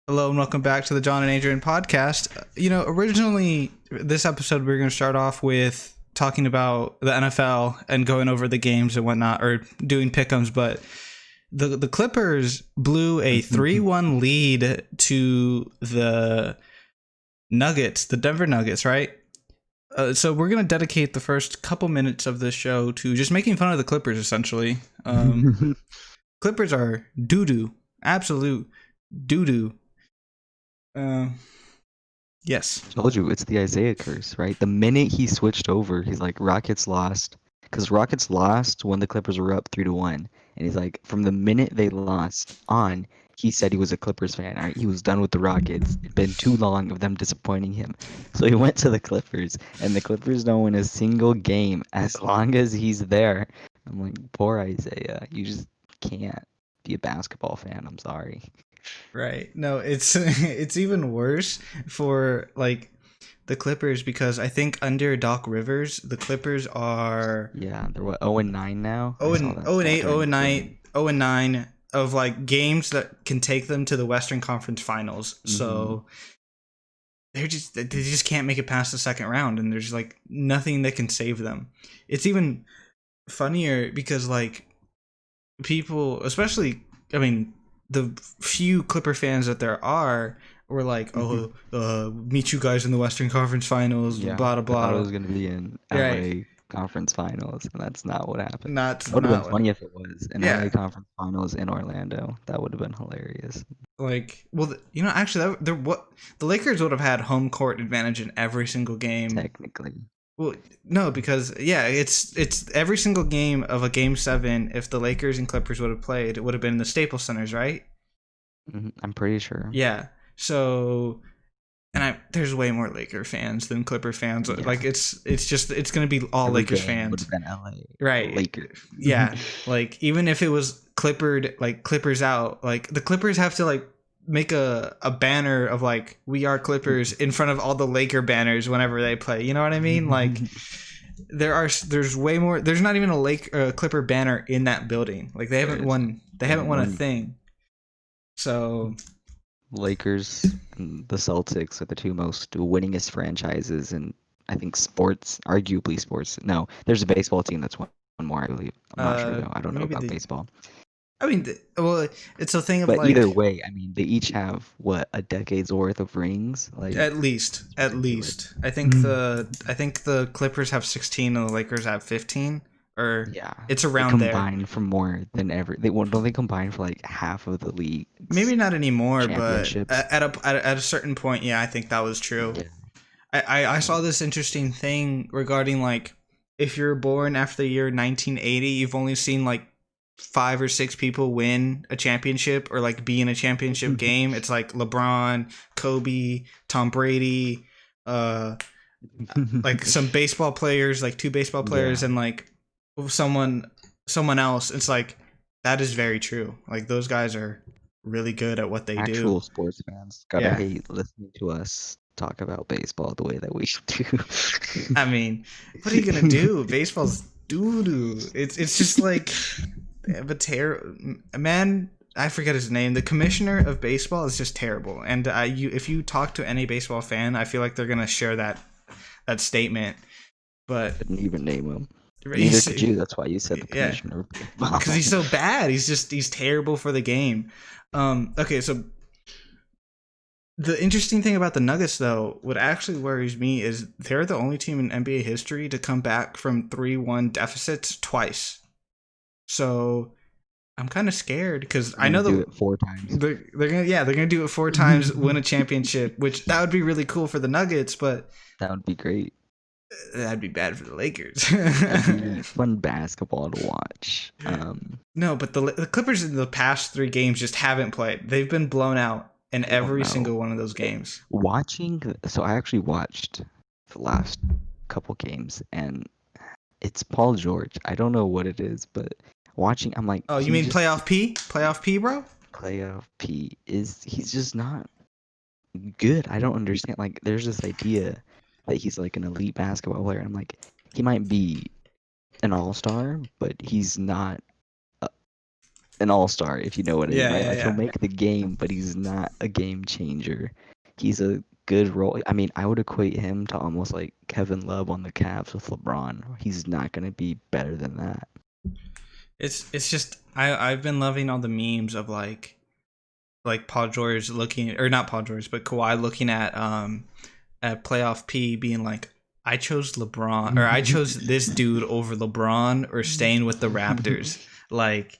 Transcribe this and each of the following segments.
Hello and welcome back to the John and Adrian podcast. Originally this episode we were going to start off with talking about the NFL and going over the games and whatnot, or doing pick'ems, but the Clippers blew a 3-1 lead to the Nuggets, the Denver Nuggets, right? So we're going to dedicate the first couple minutes of this show to just making fun of the Clippers, essentially. Clippers are DooDoo, absolute DooDoo. Yes. Told you it's the Isaiah curse, right? The minute he switched over, he's like, Rockets lost. Because Rockets lost when the Clippers were up 3-1. And he's like, from the minute they lost on, he said he was a Clippers fan. Right? He was done with the Rockets. It'd been too long of them disappointing him. So he went to the Clippers, and the Clippers don't win a single game as long as he's there. I'm like, poor Isaiah. You just can't be a basketball fan. I'm sorry. Right. No, it's it's even worse for like the Clippers because I think under Doc Rivers, the Clippers are Yeah, they're what 0-9 now. I 0 saw and that 0 and stat 8, during 0 the and game. 9, 0 and 9 of like games that can take them to the Western Conference Finals. Mm-hmm. So they just can't make it past the second round, and there's like nothing that can save them. It's even funnier because like people, especially, I mean, the few Clipper fans that there are were like, "Oh, meet you guys in the Western Conference Finals," Yeah, blah blah I thought it blah. was gonna be in Right? LA Conference Finals, and that's not what happened. Not That would have been not funny if it was in LA yeah. Conference Finals in Orlando. That would have been hilarious. Like, well, actually, what the Lakers would have had home court advantage in every single game. Technically. Well, no, because yeah, it's every single game of a game seven. If the Lakers and Clippers would have played, it would have been in the Staples Centers, right? I'm pretty sure. Yeah. So, and there's way more Laker fans than Clipper fans. Yeah, Like it's gonna be all every Lakers game would fans, have been LA right? Lakers. Yeah. Like even if it was Clippers out, like the Clippers have to like make a banner of like we are Clippers in front of all the Laker banners whenever they play. You know what I mean? Like there's way more. There's not even a Clipper banner in that building. Like they haven't There's won. They haven't won a one thing. So Lakers and the Celtics are the two most winningest franchises in I think sports, arguably sports. No, there's a baseball team that's won more, I believe. I'm not sure though. I don't know maybe about baseball. I mean, well, it's a thing of But either like way, I mean, they each have what a decade's worth of rings. Like at it's ridiculous. least. I think the Clippers have 16 and the Lakers have 15, or Yeah, it's they around there. combine for more than ever. Don't they combine for like half of the league's Maybe not anymore, but championships? at a certain point, yeah, I think that was true. Yeah. I saw this interesting thing regarding like if you're born after the year 1980, you've only seen like five or six people win a championship or like be in a championship game. It's like LeBron, Kobe, Tom Brady, uh, like some baseball players, like two baseball players, Yeah, and like someone someone else. It's like that is very true. Like those guys are really good at what they do. actual sports fans gotta Yeah. hate listening to us talk about baseball the way that we do. I mean, what are you gonna do? Baseball's doo doo. It's just like but man. I forget his name. The commissioner of baseball is just terrible. And if you talk to any baseball fan, I feel like they're gonna share that statement. But Couldn't even name him. Neither he's could you. That's why you said the yeah, commissioner of because he's baseball. so bad. He's terrible for the game. Okay, so the interesting thing about the Nuggets, though, what actually worries me is they're the only team in NBA history to come back from 3-1 deficits twice. So I'm kind of scared because I'm I gonna know do it 4 times. they're gonna do it four times, win a championship, which that would be really cool for the Nuggets, but That would be great. that'd be bad for the Lakers. That'd be fun basketball to watch. No, but the Clippers in the past three games just haven't played. They've been blown out in I don't every know. single one of those games. So I actually watched the last couple games, and it's Paul George. I don't know what it is, but watching, I'm like, Oh, you he mean just playoff P? Playoff P, bro? playoff P is he's just not good. I don't understand. Like, there's this idea that he's like an elite basketball player. I'm like, he might be an all-star, but he's not an all-star, if you know what I mean, Yeah, right? yeah, Like he'll yeah. make the game, but he's not a game changer. He's a good role. I mean, I would equate him to almost like Kevin Love on the Cavs with LeBron. He's not gonna be better than that. It's just I've been loving all the memes of like Paul George looking, or not Paul George, but Kawhi looking at playoff P being like, I chose LeBron, or I chose this dude over LeBron, or staying with the Raptors. Like,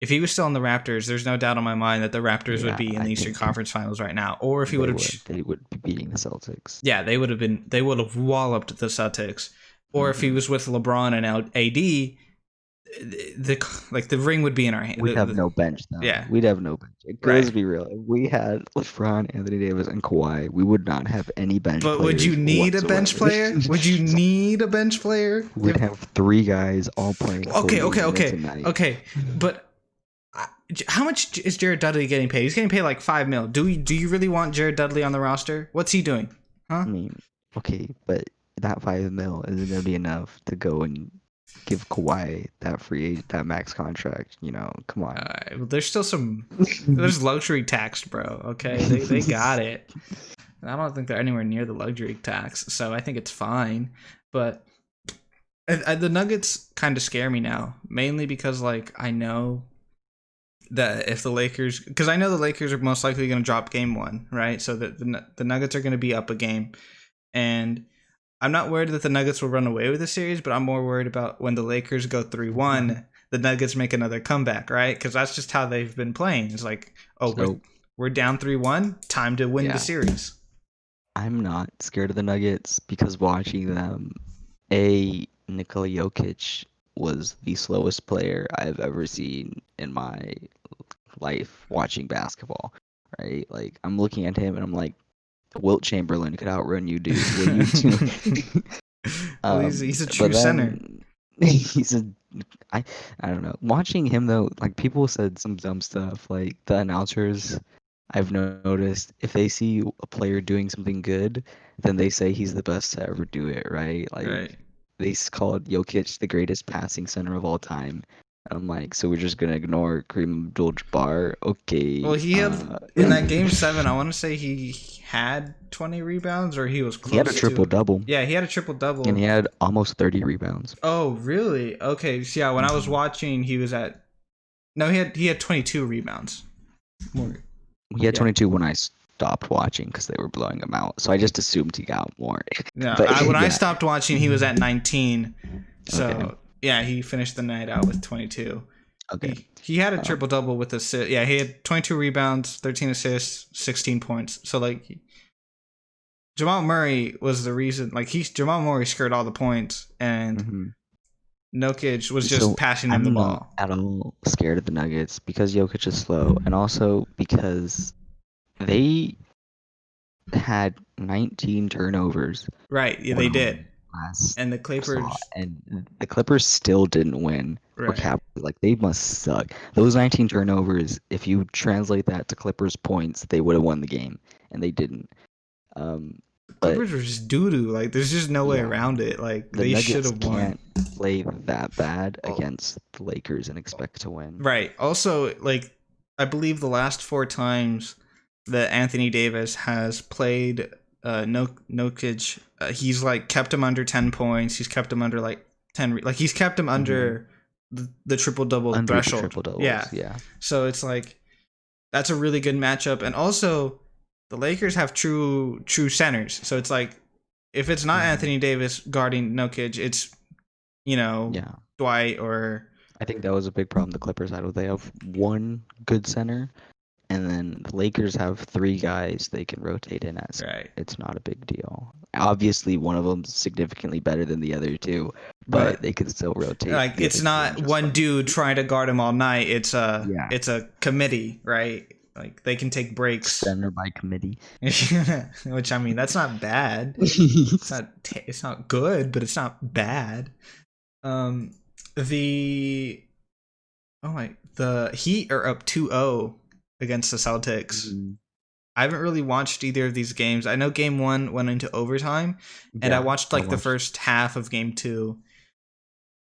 if he was still in the Raptors, there's no doubt in my mind that the Raptors would Yeah, be in I the Eastern think Conference Finals right now. Or if he would have, they would be beating the Celtics. yeah, they would have walloped the Celtics. Or if he was with LeBron and AD, the ring would be in our hand. We'd have no bench though. Yeah, We'd have no bench. Because right. let's be real, if we had LeBron, Anthony Davis, and Kawhi, we would not have any bench But players would you need a bench whatsoever. player? Would you need a bench player? We'd have 3 guys all playing 48 minutes a night. Okay. But how much is Jared Dudley getting paid? He's getting paid like $5 million. Do you really want Jared Dudley on the roster? What's he doing? Huh? I mean, okay, but that 5 mil isn't gonna be enough to go and give Kawhi that max contract. You know, come on. Well, there's still there's luxury tax, bro. Okay, they got it. I don't think they're anywhere near the luxury tax, so I think it's fine. But the Nuggets kind of scare me now, mainly because like I know that if the Lakers, because I know the Lakers are most likely going to drop game 1, right? So that the Nuggets are going to be up a game, and I'm not worried that the Nuggets will run away with the series, but I'm more worried about when the Lakers go 3-1, the Nuggets make another comeback, right? Because that's just how they've been playing. It's like, we're down 3-1, time to win the series. I'm not scared of the Nuggets because watching them, Nikola Jokic was the slowest player I've ever seen in my life watching basketball, right? Like, I'm looking at him and I'm like, Wilt Chamberlain could outrun you, dude. What are you doing? Well, he's a true center. I don't know. Watching him though, like people said some dumb stuff. Like the announcers, I've noticed if they see a player doing something good, then they say he's the best to ever do it, right? Like Right. they called Jokic the greatest passing center of all time. I'm like, so we're just gonna ignore Kareem Abdul-Jabbar? Okay. Well, he had in that game 7. I want to say he had 20 rebounds, or he was close. He had a triple double. Yeah, he had a triple double, and he had almost 30 rebounds. Oh, really? Okay. So yeah, when I was watching, he was at he had 22 rebounds. More. He had 22 when I stopped watching because they were blowing him out. So I just assumed he got more. No, when I stopped watching, he was at 19. So yeah, he finished the night out with 22. Okay. He had a triple double with assist. Yeah, he had 22 rebounds, 13 assists, 16 points. So like, Jamal Murray was the reason. Like Jamal Murray scored all the points, and Jokic was just passing him the ball. I'm not at all scared of the Nuggets because Jokic is slow, and also because they had 19 turnovers. Right, yeah, they did. And the Clippers still didn't win. Right. Like they must suck. Those 19 turnovers, if you translate that to Clippers points, they would have won the game, and they didn't. Clippers were just DooDoo. Like there's just no way around it. Like they should have won. Can't play that bad against the Lakers and expect to win. Right. Also, like I believe the last 4 times that Anthony Davis has played Jokic, he's like kept him under 10 points. He's kept him under like 10. Like he's kept him under the triple double threshold. Yeah. So it's like that's a really good matchup, and also the Lakers have true centers. So it's like if it's not Anthony Davis guarding Jokic, it's Dwight or. I think that was a big problem the Clippers had. They have one good center, and then the Lakers have 3 guys they can rotate in as. Right. It's not a big deal. Obviously, one of them's significantly better than the other 2, but they can still rotate. Like it's not one dude trying to guard him all night. It's a committee, right? Like they can take breaks. Center by committee. Which I mean, that's not bad. It's not good, but it's not bad. The Heat are up 2-0 against the Celtics. I haven't really watched either of these games. I know game 1 went into overtime, and I watched the first half of game 2.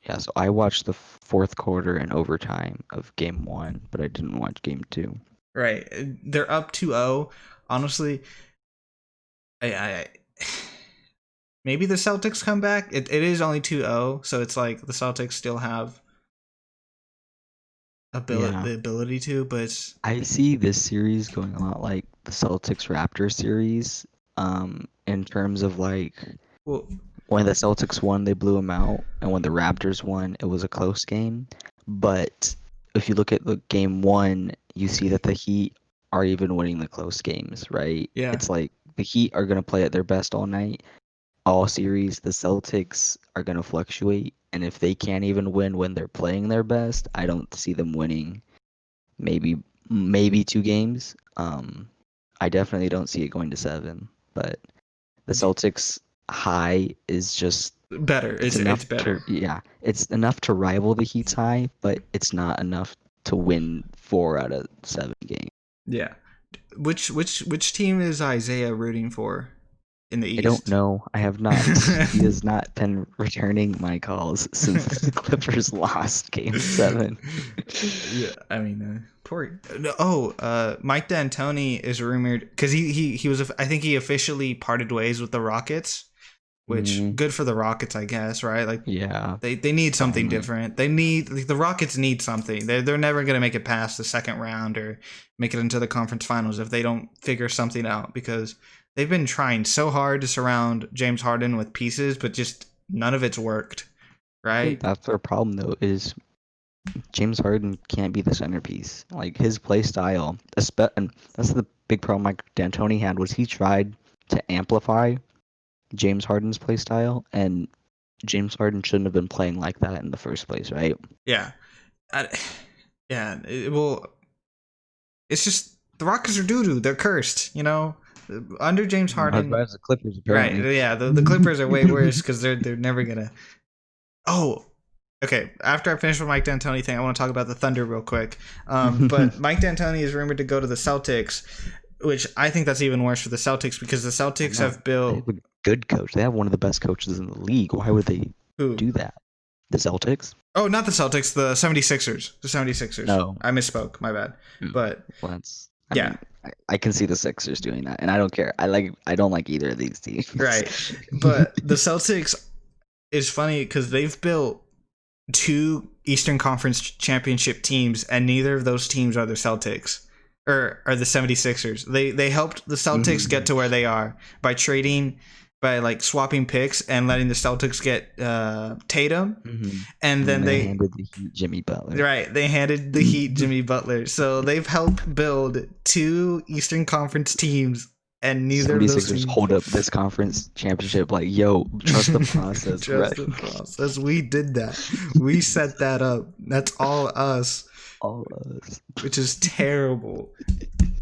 Yeah, so I watched the fourth quarter and overtime of game 1, but I didn't watch game 2. Right. They're up 2-0. Honestly, I maybe the Celtics come back. It is only 2-0, so it's like the Celtics still have Yeah. the ability to, but it's, I see this series going a lot like the Celtics Raptors series, in terms of like well, when the Celtics won, they blew them out, and when the Raptors won, it was a close game. But if you look at the game 1, you see that the Heat are even winning the close games, right? yeah. It's like the Heat are gonna play at their best all night, all series. The Celtics are gonna fluctuate, and if they can't even win when they're playing their best, I don't see them winning maybe maybe 2 games. I definitely don't see it going to 7, but the Celtics high is just Better. it's It's enough to better. yeah, it's enough to rival the Heat's high, but it's not enough to win 4 out of 7 games. Yeah. Which team is Isaiah rooting for in the I don't East? know. I have not. He has not been returning my calls since the Clippers lost Game 7. Yeah, I mean, poor. Mike D'Antoni is rumored because he was. I think he officially parted ways with the Rockets, which Mm, good for the Rockets, I guess. Right? Like yeah, they need something finally. different. They need like, the Rockets need something. They're never gonna make it past the second round or make it into the conference finals if they don't figure something out because they've been trying so hard to surround James Harden with pieces, but just none of it's worked. I think Right? that's their problem though, is James Harden can't be the centerpiece. Like his play style, and that's the big problem Mike D'Antoni had, was he tried to amplify James Harden's play style, and James Harden shouldn't have been playing like that in the first place, right? Yeah. I, yeah. Well, it's just the Rockets are doo doo. They're cursed. You know, under James Not as Harden. bad as the Clippers, Right. apparently. Yeah. The Clippers are way worse because they're never gonna. Oh. Okay. After I finish with Mike D'Antoni thing, I want to talk about the Thunder real quick. But Mike D'Antoni is rumored to go to the Celtics, which I think that's even worse for the Celtics because the I Celtics know. have They built have a good coach. They have one of the best coaches in the league. Why would they who? do that? The Celtics? Oh, not the Celtics, the 76ers. The 76ers. No. I misspoke. My bad. Mm. But Well, that's. I yeah, mean, I can see the Sixers doing that, and I don't care. I don't like either of these teams. right. But the Celtics is funny because they've built two Eastern Conference championship teams, and neither of those teams are the Celtics or are the 76ers. They helped the Celtics get Mhm. to where they are by trading, by like swapping picks and letting the Celtics get Tatum, Mhm. and And then they they handed the Heat Jimmy Butler. right they handed the Heat Jimmy Butler. So they've helped build two Eastern Conference teams, and neither of those 76ers teams. hold up this conference championship like, yo, trust the process, Trust right? the process. We did that. We set that up. That's all us, All us. which is terrible.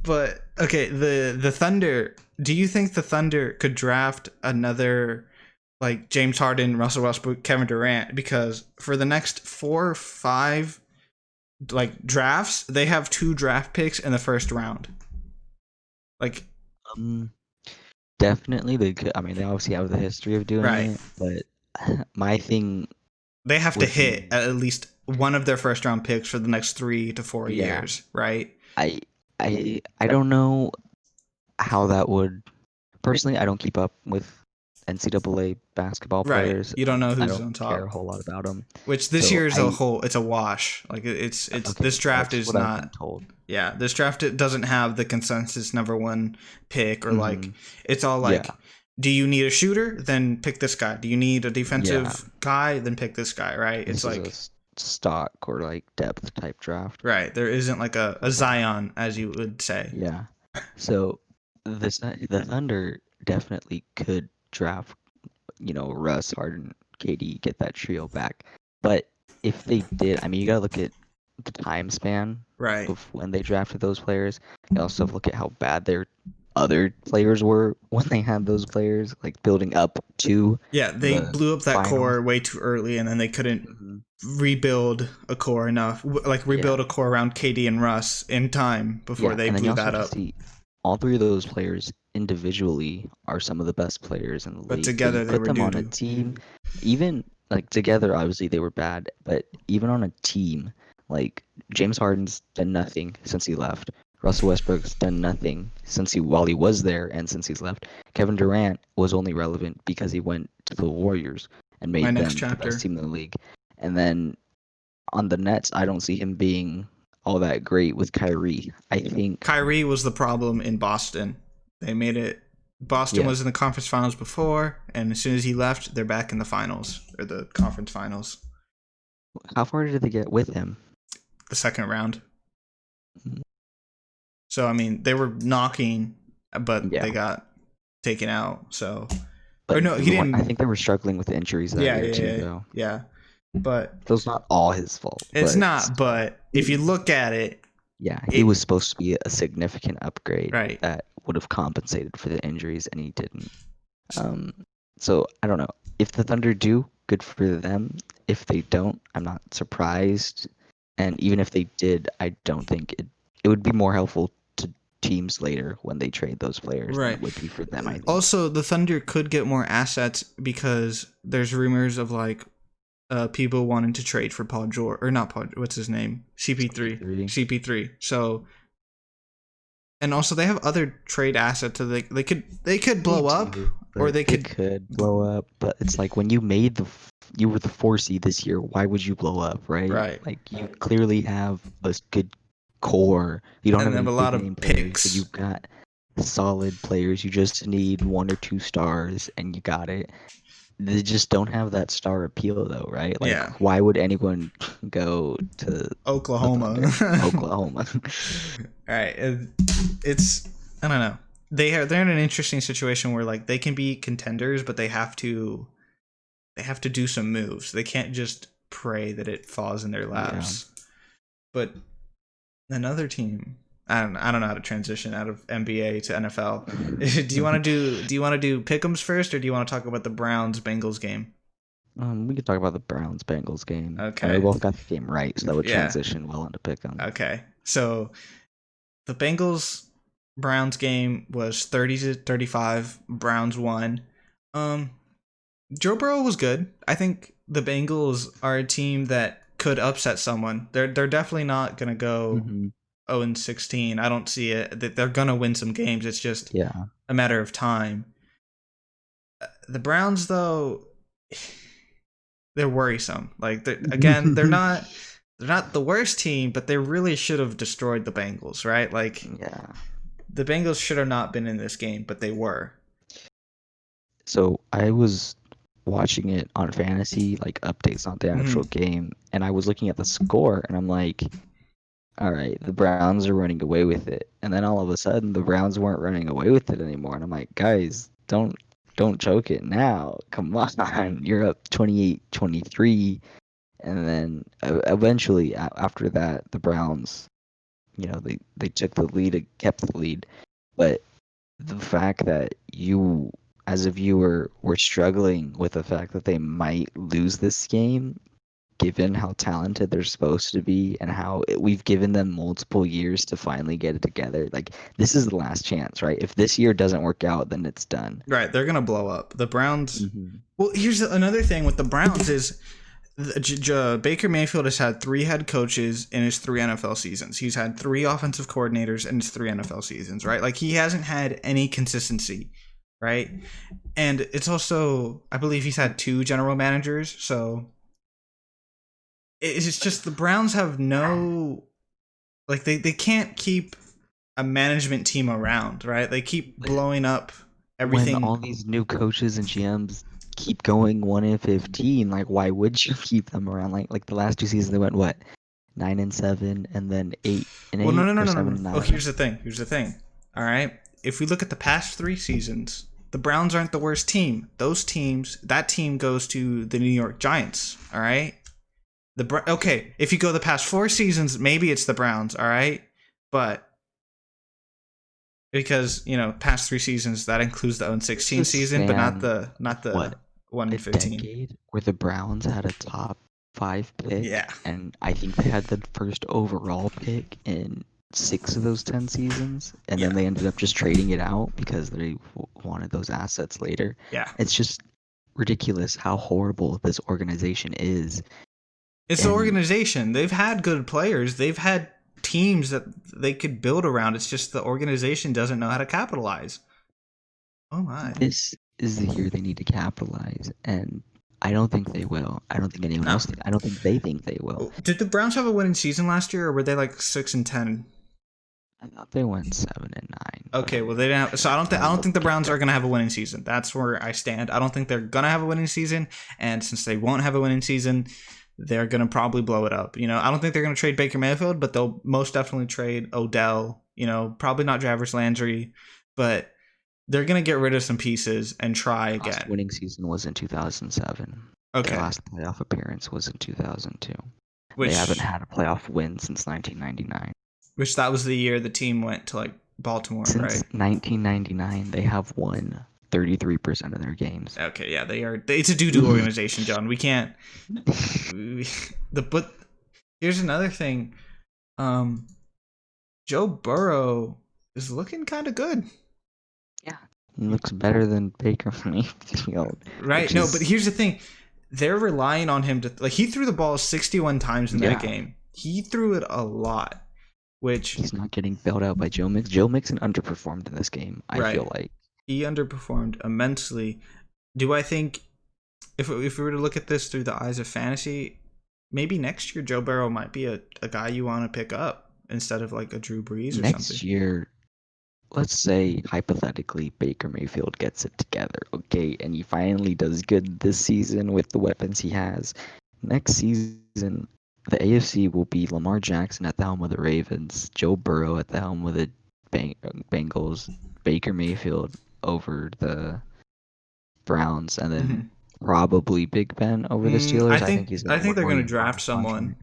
But okay, the Thunder. Do you think the Thunder could draft another like James Harden, Russell Westbrook, Kevin Durant? Because for the next 4 or 5 like drafts, they have 2 draft picks in the first round. Like Um, Definitely they could. I mean, they obviously have the history of doing right, it, but my thing they have to would hit be, at least one of their first round picks for the next 3 to 4 yeah, years, right? I I don't know how that would. Personally, I don't keep up with NCAA basketball Right. players. You don't know I who's don't on care a top. whole lot about them. Which this So year is a I whole it's a wash. Like it's okay, this draft that's is what I've been not told. yeah, this draft it doesn't have the consensus number 1 pick or like Hmm. it's all Yeah, like do you need a shooter? Then pick this guy. Do you need a yeah. defensive guy? Then pick this guy, right? It's This is a like stock or like depth type draft. right, there isn't like a Zion as you would say. Yeah. So the Thunder definitely could draft, Russ, Harden, KD, get that trio back. But if they did, I mean, you gotta look at the time span Right. of when they drafted those players. You also look at how bad their other players were when they had those players, like building up to Yeah, they the blew up that finals. core way too early and then they couldn't Hmm. rebuild a core enough, like Yeah, rebuild a core around KD and Russ in time before yeah, they and then you blew also that have to up. see all three of those players individually are some of the best players in the But league. But you together they put were them doo on a doo. team, even like together, obviously they were bad, but even on a team, like James Harden's done nothing since he left. Russell Westbrook's done nothing since while he was there and since he's left. Kevin Durant was only relevant because he went to the Warriors and My made next them the chapter. best team in the league. And then on the Nets, I don't see him being all that great with Kyrie. I think Kyrie was the problem in Boston. They made it. Boston yeah. was in the conference finals before, and as soon as he left, they're back in the finals or the conference finals. How far did they get with him? The second round. Mhm. So I mean, they were knocking, but Yeah. they got taken out. So, But or no, he didn't. I think they were struggling with injuries that year too, though. Yeah. But So it's not all his fault. it's But not. But if you look at it, yeah, he was supposed to be a significant upgrade right. that would have compensated for the injuries, and he didn't. So I don't know. If the Thunder do, good for them. If they don't, I'm not surprised. And even if they did, I don't think it would be more helpful to teams later when they trade those players than Right. it would be for them, I think. Also, the Thunder could get more assets because there's rumors of like people wanting to trade for Paul George or not Paul. What's his name? CP3. CP3. So, and also they have other trade assets. So they could blow up, or they could blow up. But it's like when you were the 4 seed this year. Why would you blow up, right? Right. Like you clearly have a good core. You don't And have any have a big lot of name players, picks. but you've got solid players. You just need 1 or 2 stars, and you got it. They just don't have that star appeal, though, right? Like, Yeah. why would anyone go to Oklahoma? Oklahoma. All right. It's I don't know. They're in an interesting situation where like they can be contenders, but they have to do some moves. They can't just pray that it falls in their laps. Yeah. But another team, I don't know how to transition out of NBA to NFL. do you want to do pick'ems first, or do you want to talk about the Browns Bengals game? We could talk about the Browns Bengals game. Okay. And we both got the game right, so that would transition well into pick'em. Okay. So the Bengals Browns game was 30-35. Browns won. Joe Burrow was good. I think the Bengals are a team that could upset someone. They're definitely not gonna go 0-16. I don't see it. They're gonna win some games. It's just a matter of time. The Browns, though, they're worrisome. Like again, they're not the worst team, but they really should have destroyed the Bengals, right? Like the Bengals should have not been in this game, but they were. So I was watching it on fantasy, like updates on the actual game, and I was looking at the score, and I'm like, all right, the Browns are running away with it. And then all of a sudden, the Browns weren't running away with it anymore. And I'm like, guys, don't choke it now. Come on, you're up 28-23. And then eventually, after that, the Browns, they took the lead, kept the lead. But the fact that you, as a viewer, were struggling with the fact that they might lose this game, given how talented they're supposed to be and how we've given them multiple years to finally get it together. Like, this is the last chance, right? If this year doesn't work out, then it's done. Right, they're gonna blow up. The Browns. Well, here's another thing with the Browns is Baker Mayfield has had 3 head coaches in his 3 NFL seasons. He's had 3 offensive coordinators in his 3 NFL seasons, right? Like, he hasn't had any consistency, right? And it's also, I believe he's had 2 general managers, so it's just the Browns have no, like, they can't keep a management team around, right? They keep blowing up everything. When all these new coaches and GMs keep going 1-15, like, why would you keep them around? Like the last 2 seasons, they went what, 9-7, and then 8-8. Well, no. 7-9. Oh, here's the thing. All right, if we look at the past 3 seasons, the Browns aren't the worst team. That team goes to the New York Giants. All right. Okay, if you go the past 4 seasons, maybe it's the Browns. All right, but because past 3 seasons, that includes the 0-16 season, but not the 1-15. Decade where the Browns had a top 5 pick. Yeah. And I think they had the first overall pick in 6 of those 10 seasons, and then they ended up just trading it out because they wanted those assets later. Yeah. It's just ridiculous how horrible this organization is. It's the And organization. They've had good players. They've had teams that they could build around. It's just the organization doesn't know how to capitalize. Oh my. this is the year they need to capitalize, and I don't think they will. I don't think anyone No. else. I don't think they think they will. Did the Browns have a winning season last year, or were they like 6-10? I thought they went 7-9. Okay, well they didn't. Have, so I don't think the Browns are gonna have a winning season. That's where I stand. I don't think they're gonna have a winning season, and since they won't have a winning season, they're gonna probably blow it up. I don't think they're gonna trade Baker Mayfield, but they'll most definitely trade Odell. Probably not Jarvis Landry, but they're gonna get rid of some pieces and try again. Last winning season was in 2007. Okay. Their last playoff appearance was in 2002. Which, they haven't had a playoff win since 1999. Which that was the year the team went to like Baltimore, Since right? 1999, they have won 33% of their games. Okay, yeah, they are. It's a DooDoo organization, John. We can't. But here's another thing. Joe Burrow is looking kind of good. Yeah, he looks better than Baker Mayfield. Right. No, but here's the thing. They're relying on him to he threw the ball 61 times in that game. He threw it a lot, which he's not getting bailed out by Joe Mixon. Joe Mixon underperformed in this game. I feel like he underperformed immensely. Do I think if we were to look at this through the eyes of fantasy, maybe next year Joe Burrow might be a guy you want to pick up instead of like a Drew Brees or something. Next year, let's say hypothetically Baker Mayfield gets it together, okay, and he finally does good this season with the weapons he has. Next season, the AFC will be Lamar Jackson at the helm of the Ravens, Joe Burrow at the helm of the Bengals, Baker Mayfield over the Browns, and then probably Big Ben over the Steelers. I think they're going to draft someone.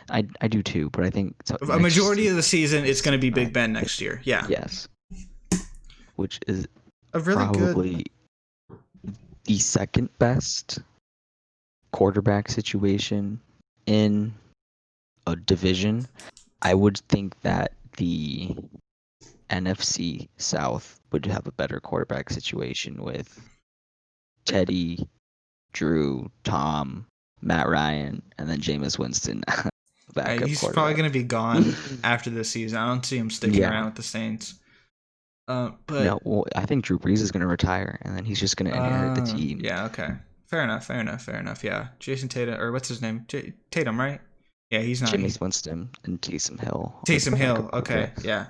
I do too, but I think a majority of the season it's going to be Big Ben next year. Yeah. Yes. Which is a really probably the second best quarterback situation in a division. I would think that the NFC South would have a better quarterback situation with Teddy, Drew, Tom, Matt Ryan, and then Jameis Winston. He's probably going to be gone after this season. I don't see him sticking around with the Saints. But no, well, I think Drew Brees is going to retire, and then he's just going to inherit the team. Yeah, okay. Fair enough. Yeah. Jason Tatum, or what's his name? Tatum, right? Yeah, he's not. Jameis Winston and Taysom Hill. Taysom Hill, okay, yeah.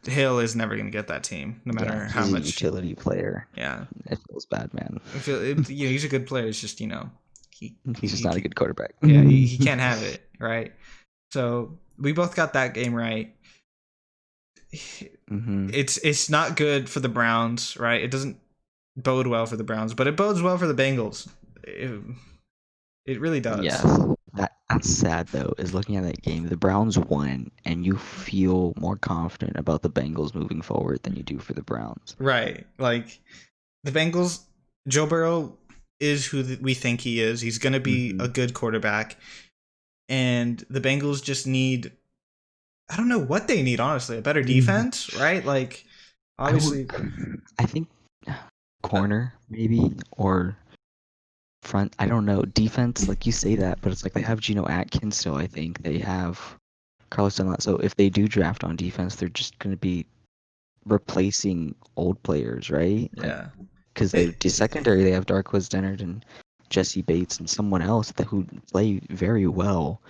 Hill is never going to get that team, no matter how much. He's a utility player. Yeah. It feels bad, man. He's a good player. It's just, he's just not a good quarterback. Yeah, he can't have it, right? So we both got that game right. It's not good for the Browns, right? It doesn't bode well for the Browns, but it bodes well for the Bengals. It really does. Yeah. That's sad though, is looking at that game. The Browns won, and you feel more confident about the Bengals moving forward than you do for the Browns. Right. Like the Bengals, Joe Burrow is who we think he is. He's going to be a good quarterback. And the Bengals just need, I don't know what they need, honestly. A better defense, right? Like, obviously. I think corner, maybe, or front. I don't know. Defense, like you say that, but it's like they have Geno Atkins still, I think. They have Carlos Dunlap. So if they do draft on defense, they're just going to be replacing old players, right? Yeah. Because the secondary, they have Darqueze Dennard and Jesse Bates and someone else who play very well.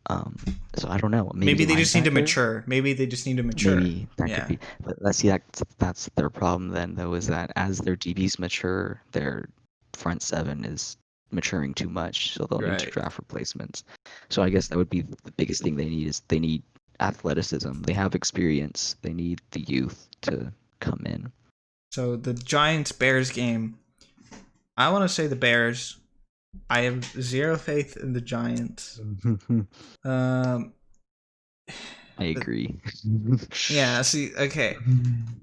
So I don't know. Maybe they just need to mature. Maybe that could be. But let's see, that's their problem then, though, is that as their DBs mature, their front seven is maturing too much, so they'll need to draft replacements. So I guess that would be the biggest thing they need athleticism. They have experience. They need the youth to come in. So the Giants-Bears game, I want to say the Bears. I have zero faith in the Giants. I agree. Yeah, see, okay.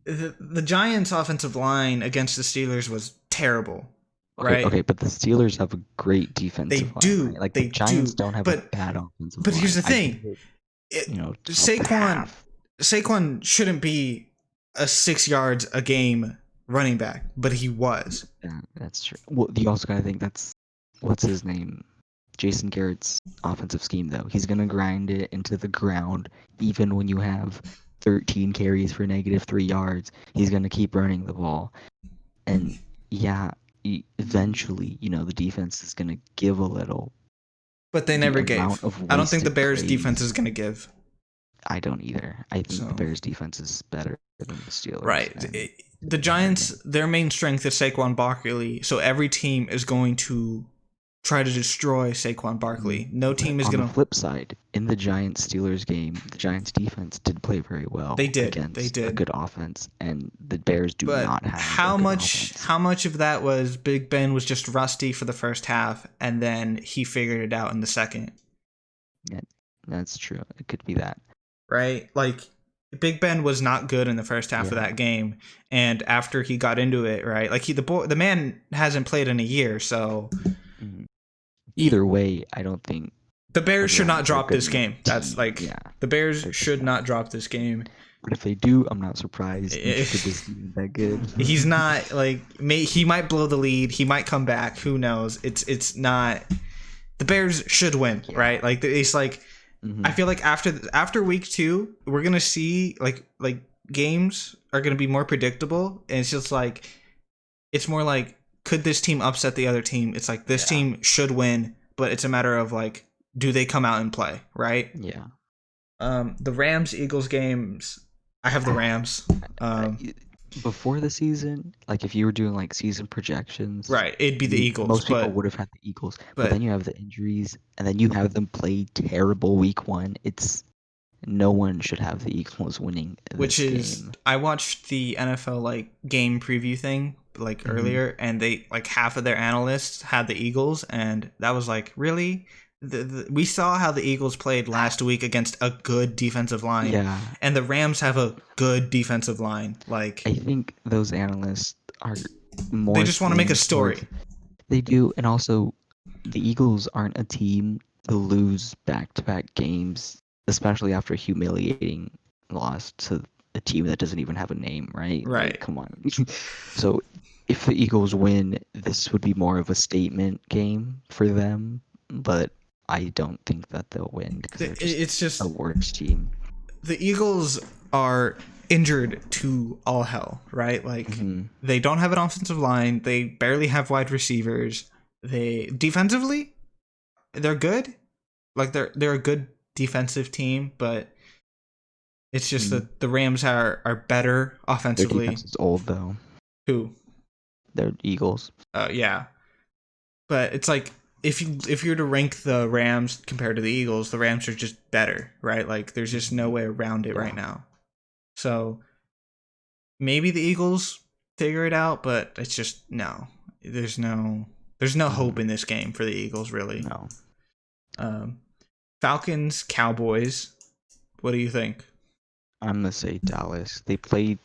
The Giants' offensive line against the Steelers was terrible, right? Okay, but the Steelers have a great defensive line. Do. Right? Like they the Giants do, don't have a bad offensive line. But here's the thing. Saquon shouldn't be a 6 yards a game running back, but he was. Yeah, that's true. Well, you also gotta think that's what's his name, Jason Garrett's offensive scheme though. He's gonna grind it into the ground, even when you have 13 carries for -3 yards. He's gonna keep running the ball, and yeah, eventually, the defense is gonna give a little. But they The never amount gave. of I don't think the wasted Bears defense plays. is going to give. I don't either. I think the So, Bears defense is better than the Steelers. right. And The Giants, their main strength is Saquon Barkley. So every team is going to try to destroy Saquon Barkley. No But team is on the going to. flip side, in the Giants Steelers game, the Giants defense did play very They well did. They against a did. good offense, and the Bears do But not have how a good much offense. how much of that was Big Ben was just rusty for the first half and then he figured it out in the second? Yeah, that's true. It could be that. Right? Like Big Ben was not good in the first half of Yeah. that game, and after he got into it, right? Like the man hasn't played in a year, so Mhm. Either way, I don't think the Bears the should not Rams are drop good this enough game. That's team. like Yeah, the Bears they're should just not drop this game. But if they do, I'm not surprised. Because this team is that good. He's not like he might blow the lead. He might come back. Who knows? It's not. The Bears should win, right? Like it's like I feel like after week 2, we're gonna see like games are gonna be more predictable, and it's just like it's more like could this team upset the other team? It's like this team should win, but it's a matter of like do they come out and play, right? Yeah. The Rams Eagles games. I have the Rams. Before the season, like if you were doing like season projections, Right, it'd be the Eagles. Most people but would have had the Eagles, but but then you have the injuries, and then you have them play terrible week 1. No one should have the Eagles winning which this is game. I watched the NFL like game preview thing like earlier, and they like half of their analysts had the Eagles, and that was like really. We saw how the Eagles played last week against a good defensive line, and the Rams have a good defensive line. Like I think those analysts are more. They just want to make a story. They do, and also the Eagles aren't a team to lose back-to-back games, especially after a humiliating loss to a team that doesn't even have a name, right? Right. Like, come on. So if the Eagles win, this would be more of a statement game for them, but I don't think that they'll win because it's just a worse team. The Eagles are injured to all hell, right? Like they don't have an offensive line. They barely have wide receivers. They defensively, they're good. Like they're a good defensive team, but it's just that the Rams are better offensively. Their defense is old though. Who? They're Eagles. Yeah, but it's like if you were to rank the Rams compared to the Eagles, the Rams are just better, right? Like there's just no way around it right now. So maybe the Eagles figure it out, but it's just no. There's no hope in this game for the Eagles, really. No. Falcons, Cowboys. What do you think? I'm gonna say Dallas. They played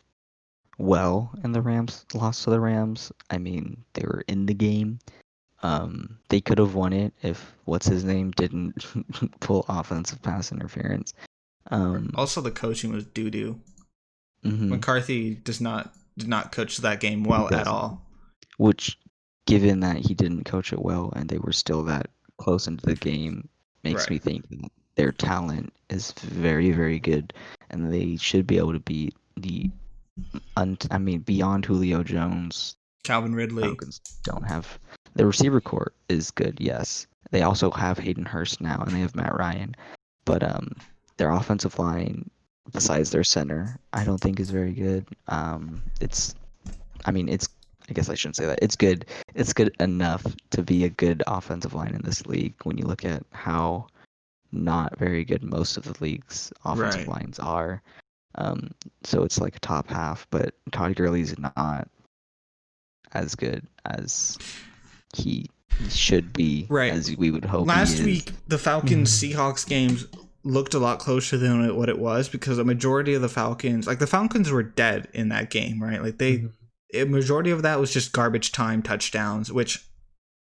well, and the Rams lost to the Rams. I mean, they were in the game. They could have won it if what's his name didn't pull offensive pass interference. Also, the coaching was DooDoo. Mm-hmm. McCarthy did not coach that game well at all. Which, given that he didn't coach it well and they were still that close into the game, makes me think that their talent is very, very good, and they should be able to beat beyond Julio Jones. Calvin Ridley. Falcons don't have. The receiver corps is good, yes. They also have Hayden Hurst now, and they have Matt Ryan. But their offensive line, besides their center, I don't think is very good. I guess I shouldn't say that. It's good. It's good enough to be a good offensive line in this league when you look at how not very good most of the league's offensive lines are. So it's like a top half, but Todd Gurley's not as good as he should be, as we would hope. Last week, the Falcons Seahawks games looked a lot closer than what it was because a majority of the Falcons were dead in that game, right? Like a majority of that was just garbage time touchdowns, which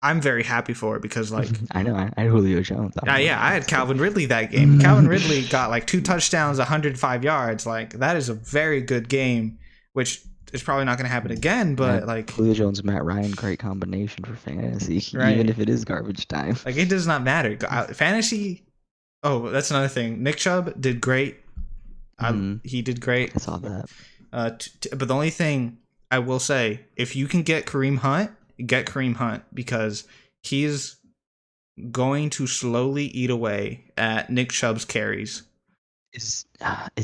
I'm very happy for because like I know I had Julio Jones. I had Calvin Ridley that game. Calvin Ridley got like 2 touchdowns, 105 yards. Like that is a very good game, which it's probably not going to happen again. But like, Julio Jones, Matt Ryan, great combination for fantasy, even right, if it is garbage time. like it does not matter. Fantasy. Oh, that's another thing. Nick Chubb did great. He did great. I saw that. But the only thing I will say, if you can get Kareem Hunt, get Kareem Hunt, because he's going to slowly eat away at Nick Chubb's carries. Is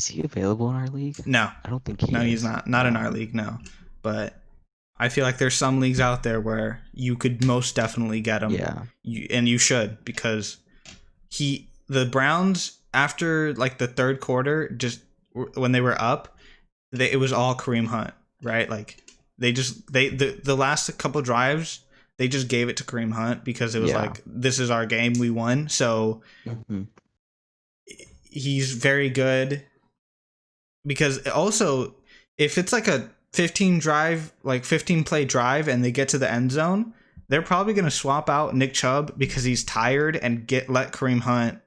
he available in our league? No, I don't think he no, is. he's not. Not in our league, no. But I feel like there's some leagues out there where you could most definitely get him. Yeah. And you should, because the Browns, after like the third quarter, just when they were up, it was all Kareem Hunt, right? Like the last couple drives, they just gave it to Kareem Hunt because it was like, this is our game, we won. So he's very good, because also if it's like a 15 play drive and they get to the end zone, they're probably going to swap out Nick Chubb because he's tired and let Kareem Hunt,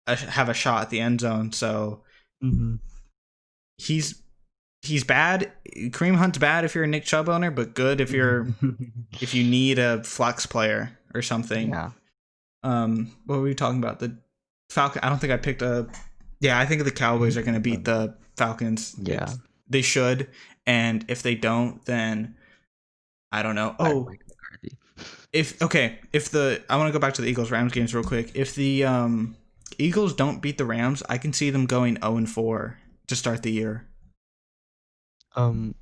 have a shot at the end zone. So he's bad. Kareem Hunt's bad if you're a Nick Chubb owner, but good if if you need a flex player or something. Yeah. What were we talking about? The Falcon. I don't think I picked a. Yeah, I think the Cowboys are going to beat the Falcons. Yeah, they should. And if they don't, then I don't know. Oh, I want to go back to the Eagles-Rams games real quick. If the Eagles don't beat the Rams, I can see them going 0-4 to start the year. I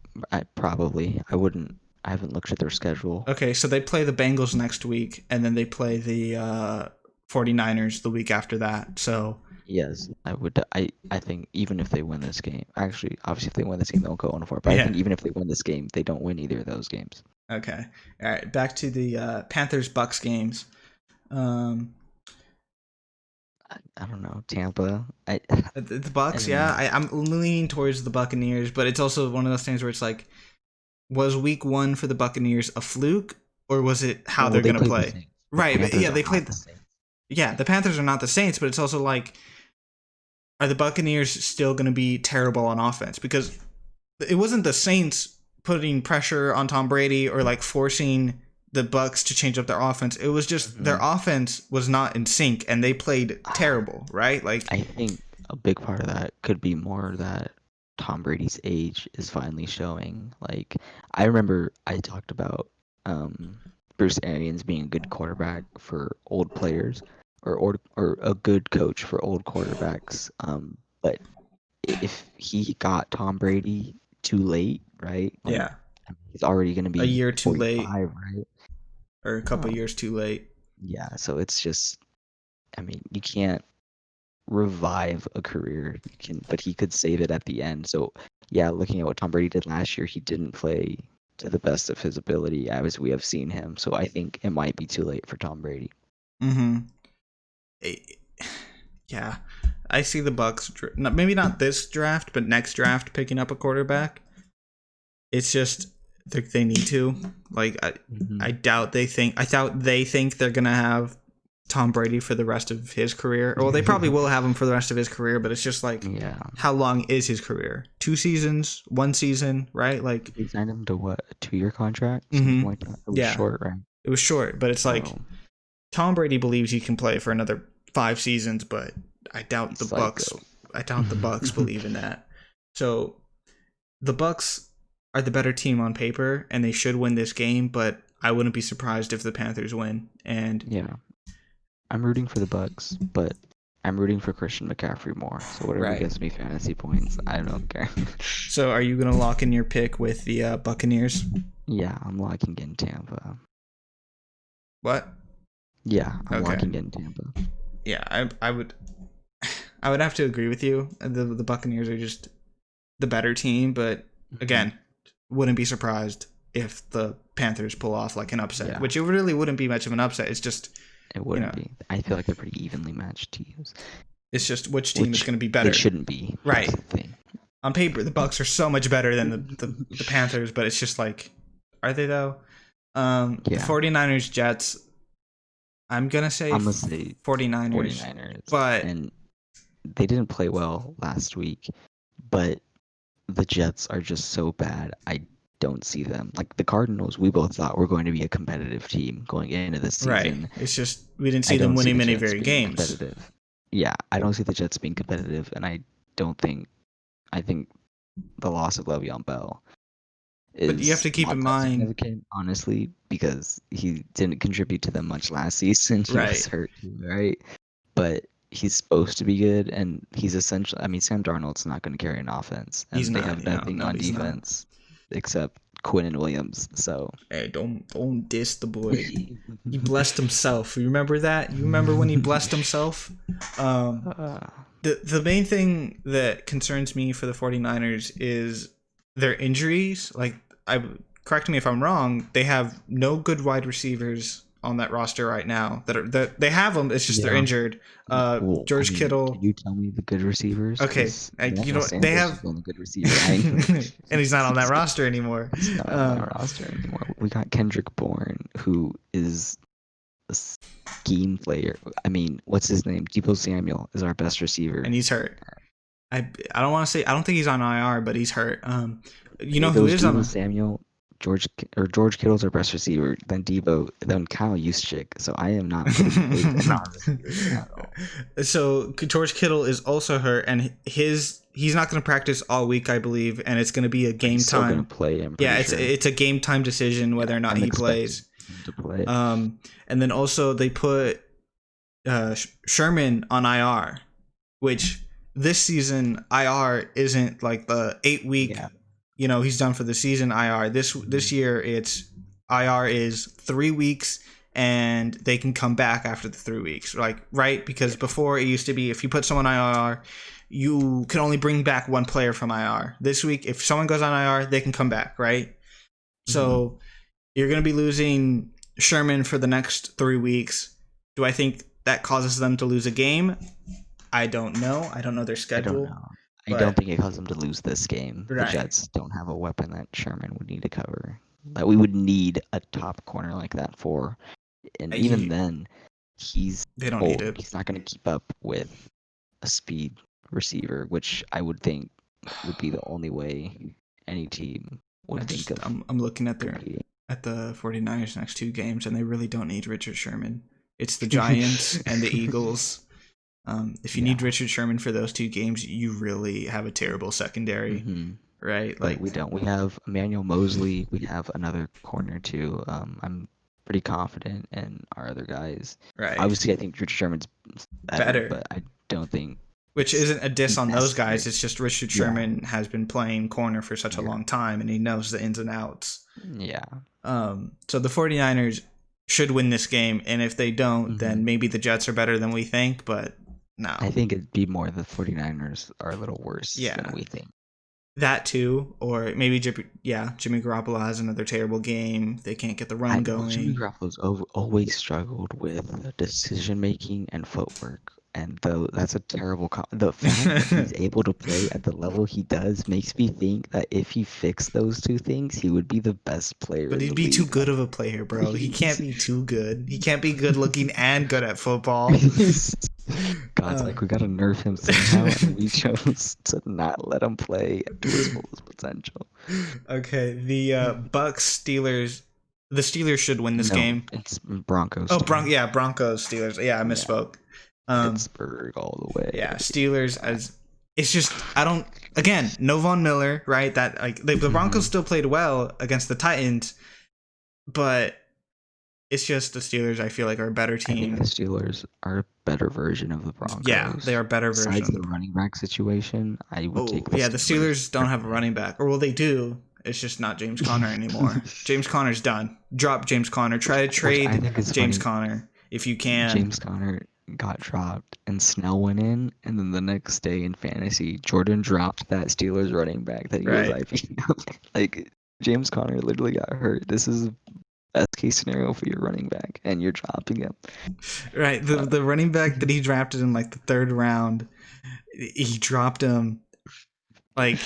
haven't looked at their schedule. Okay, so they play the Bengals next week, and then they play the 49ers the week after that. So yes, I would. I think even if they win this game, actually, obviously, if they win this game, they'll go 0-4. But I think even if they win this game, they don't win either of those games. Okay. All right. Back to the Panthers-Bucks games. I don't know. Tampa. The Bucks, I'm leaning towards the Buccaneers, but it's also one of those things where it's like, was week 1 for the Buccaneers a fluke, or was it how they're going to play? Right. They played the Saints. Yeah, the Panthers are not the Saints, but it's also like, are the Buccaneers still going to be terrible on offense? Because it wasn't the Saints putting pressure on Tom Brady or like forcing the Bucks to change up their offense. It was just their offense was not in sync and they played terrible, right? Like, I think a big part of that could be more that Tom Brady's age is finally showing. Like, I remember I talked about Bruce Arians being a good quarterback for old players, or a good coach for old quarterbacks. But if he got Tom Brady too late, right? Yeah. He's already going to be a year too late, right? Or a couple years too late. Yeah, so it's just, I mean, you can't revive a career, but he could save it at the end. So yeah, looking at what Tom Brady did last year, he didn't play to the best of his ability as we have seen him. So I think it might be too late for Tom Brady. Yeah, I see the Bucks. Maybe not this draft, but next draft picking up a quarterback. It's just they need to. Like, I doubt they think. I doubt they think they're gonna have Tom Brady for the rest of his career. Well, they probably will have him for the rest of his career, but it's just like, how long is his career? 2 seasons, 1 season, right? Like, they signed him to what, a 2-year contract? Something like that. It was short, right? It was short, but it's like Tom Brady believes he can play for another 5 seasons, but I doubt the Bucks. I doubt the Bucks believe in that. So the Bucks are the better team on paper, and they should win this game. But I wouldn't be surprised if the Panthers win. And yeah, I'm rooting for the Bucks, but I'm rooting for Christian McCaffrey more. So whatever gets me fantasy points, I don't care. So are you gonna lock in your pick with the Buccaneers? Yeah, I'm locking in Tampa. What? Yeah, I'm locking in Tampa. Yeah, I would have to agree with you. The Buccaneers are just the better team, but again, wouldn't be surprised if the Panthers pull off like an upset, which it really wouldn't be much of an upset. It's just, it wouldn't be. I feel like they're pretty evenly matched teams. It's just which team is going to be better. It shouldn't be. Right. On paper, the Bucks are so much better than the Panthers, but it's just like, are they though? The 49ers, Jets. I'm going to say 49ers. But and they didn't play well last week, but the Jets are just so bad. I don't see them. Like the Cardinals, we both thought were going to be a competitive team going into this Right. season. It's just we didn't I see them don't see winning the many Jets very being games. competitive. Yeah, I don't see the Jets being competitive, and don't think I think the loss of Le'Veon Bell But you have is to keep not in that mind, significant, honestly, because he didn't contribute to them much last season. He was right? hurt too, right? But he's supposed to be good, and he's essentially. I mean, Sam Darnold's not going to carry an offense, He's and they not. have You know, nothing no, on he's not. defense except Quinn and Williams. So Hey, don't diss the boy. He blessed himself. You remember that? You remember when he blessed himself? Um, uh, the main thing that concerns me for the 49ers is their injuries. Like, I correct me if I'm wrong, they have no good wide receivers on that roster right now. That they have them. It's just they're yeah. injured. Well, I George mean, can Kittle. you tell me the good receivers? Okay, Because you Emmanuel know they Sanders is have, the only good receiver. and he's not on that roster anymore. He's not on that roster anymore. We got Kendrick Bourne, who is a scheme player. I mean, what's his name? Debo Samuel is our best receiver. And he's hurt. I don't want to say I don't think he's on IR, but he's hurt. You know It who was is on? Debo Samuel, George Kittle's our best receiver, then Debo, then Kyle Juszczyk. So I am not putting faith in our receivers at all. So George Kittle is also hurt, and he's not going to practice all week, I believe, and it's going to be a But game he's still time. gonna play. I'm Yeah, pretty sure. it's a game time decision whether or not I'm he expecting plays. him to play. And then also they put Sherman on IR, which this season IR isn't like the 8-week. Yeah. You know, he's done for the season IR. This year it's IR is 3 weeks and they can come back after the 3 weeks. Like, right? Because before it used to be if you put someone on IR, you can only bring back one player from IR. This week, if someone goes on IR, they can come back, right? So you're going to be losing Sherman for the next 3 weeks. Do I think that causes them to lose a game? I don't know. I don't know their I schedule. don't know. I don't think it caused them to lose this game. The Right. Jets don't have a weapon that Sherman would need to cover. That we would need a top corner like that for. And even then, he's They don't old. need it. He's not going to keep up with a speed receiver, which I would think would be the only way any team would think of. I'm looking at competing. the 49ers next 2 games, and they really don't need Richard Sherman. It's the Giants and the Eagles. If you need Richard Sherman for those 2 games, you really have a terrible secondary, right? But like we don't. We have Emmanuel Mosley. We have another corner too. I'm pretty confident in our other guys. Right. Obviously, I think Richard Sherman's better, but I don't think. Which isn't a diss on those guys. necessary. It's just Richard Sherman has been playing corner for such a long time, and he knows the ins and outs. Yeah. So the 49ers should win this game, and if they don't, then maybe the Jets are better than we think, but no. I think it'd be more the 49ers are a little worse than we think. That too, or maybe Jimmy Garoppolo has another terrible game. They can't get the run going. Jimmy Garoppolo's always struggled with decision making and footwork, and that's a terrible. The fact that he's able to play at the level he does makes me think that if he fixed those 2 things, he would be the best player. But he'd be too good of a player, bro. He can't be too good. He can't be good looking and good at football. God's like, we gotta nerf him somehow, and we chose to not let him play to his fullest potential. Okay, the Steelers. The Steelers should win this game. It's Broncos. Oh, Broncos, Steelers. Yeah, I misspoke. Pittsburgh all the way. Yeah, Steelers it's just again, no Von Miller, right? That like the Broncos still played well against the Titans, but it's just the Steelers I feel like are a better team. I think the Steelers are a better version of the Broncos. Yeah, they are a better version. Besides the running back situation, I would take the Steelers. The Steelers don't have a running back. Or well, they do. It's just not James Conner anymore. James Conner's done. Drop James Conner. Try to trade James Conner if you can. James Conner got dropped and Snell went in, and then the next day in fantasy, Jordan dropped that Steelers running back that he was IPing. Like, James Conner literally got hurt. This is best case scenario for your running back, and you're dropping him. Right. The running back that he drafted in like the 3rd round, he dropped him. Like,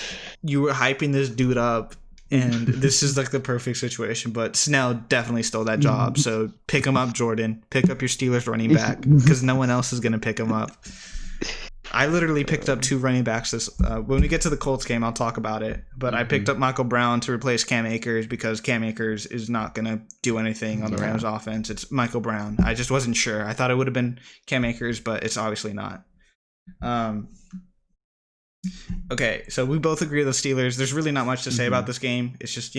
you were hyping this dude up, and this is like the perfect situation. But Snell definitely stole that job. So pick him up, Jordan. Pick up your Steelers running back because no one else is gonna pick him up. I literally picked up 2 running backs. This when we get to the Colts game, I'll talk about it. But I picked up Michael Brown to replace Cam Akers because Cam Akers is not going to do anything on the Rams offense. It's Michael Brown. I just wasn't sure. I thought it would have been Cam Akers, but it's obviously not. Okay, so we both agree with the Steelers. There's really not much to say about this game. It's just,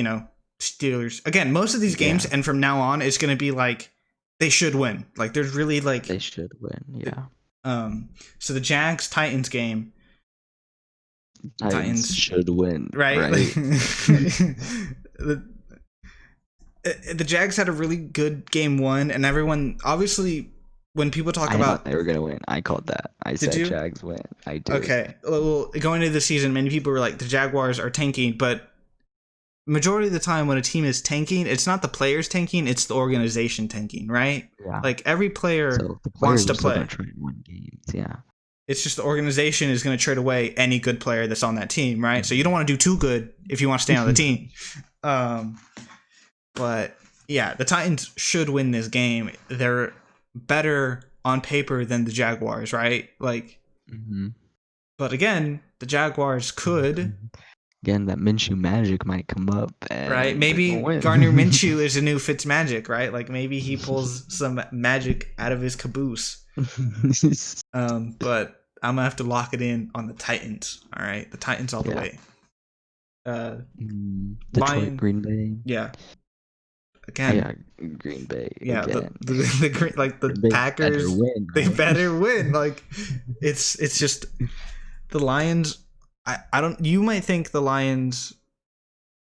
Steelers. Again, most of these games, and from now on, it's going to be like they should win. Like there's really like they should win. Yeah. So the Jags-Titans game. Titans should win. Right? The Jags had a really good game 1, and everyone, obviously, when people talk I about... thought they were going to win. I called that. I said Jags win. I did. Okay. Well, going into the season, many people were like, the Jaguars are tanking, but majority of the time when a team is tanking, it's not the players tanking, it's the organization tanking, right? Yeah. Like every player wants to play. Try to win games. Yeah. It's just the organization is going to trade away any good player that's on that team, right? So you don't want to do too good if you want to stay on the team. But yeah, the Titans should win this game. They're better on paper than the Jaguars, right? Like, but again, the Jaguars could. Again, that Minshew magic might come up. Right? Maybe Gardner Minshew is a new Fitzmagic, right? Like maybe he pulls some magic out of his caboose. But I'm gonna have to lock it in on the Titans. All right, the Titans all the way. Detroit, Green Bay. Yeah. Again. Yeah, Green Bay. Yeah, the Packers. They better win. Like it's just the Lions. I don't. You might think the Lions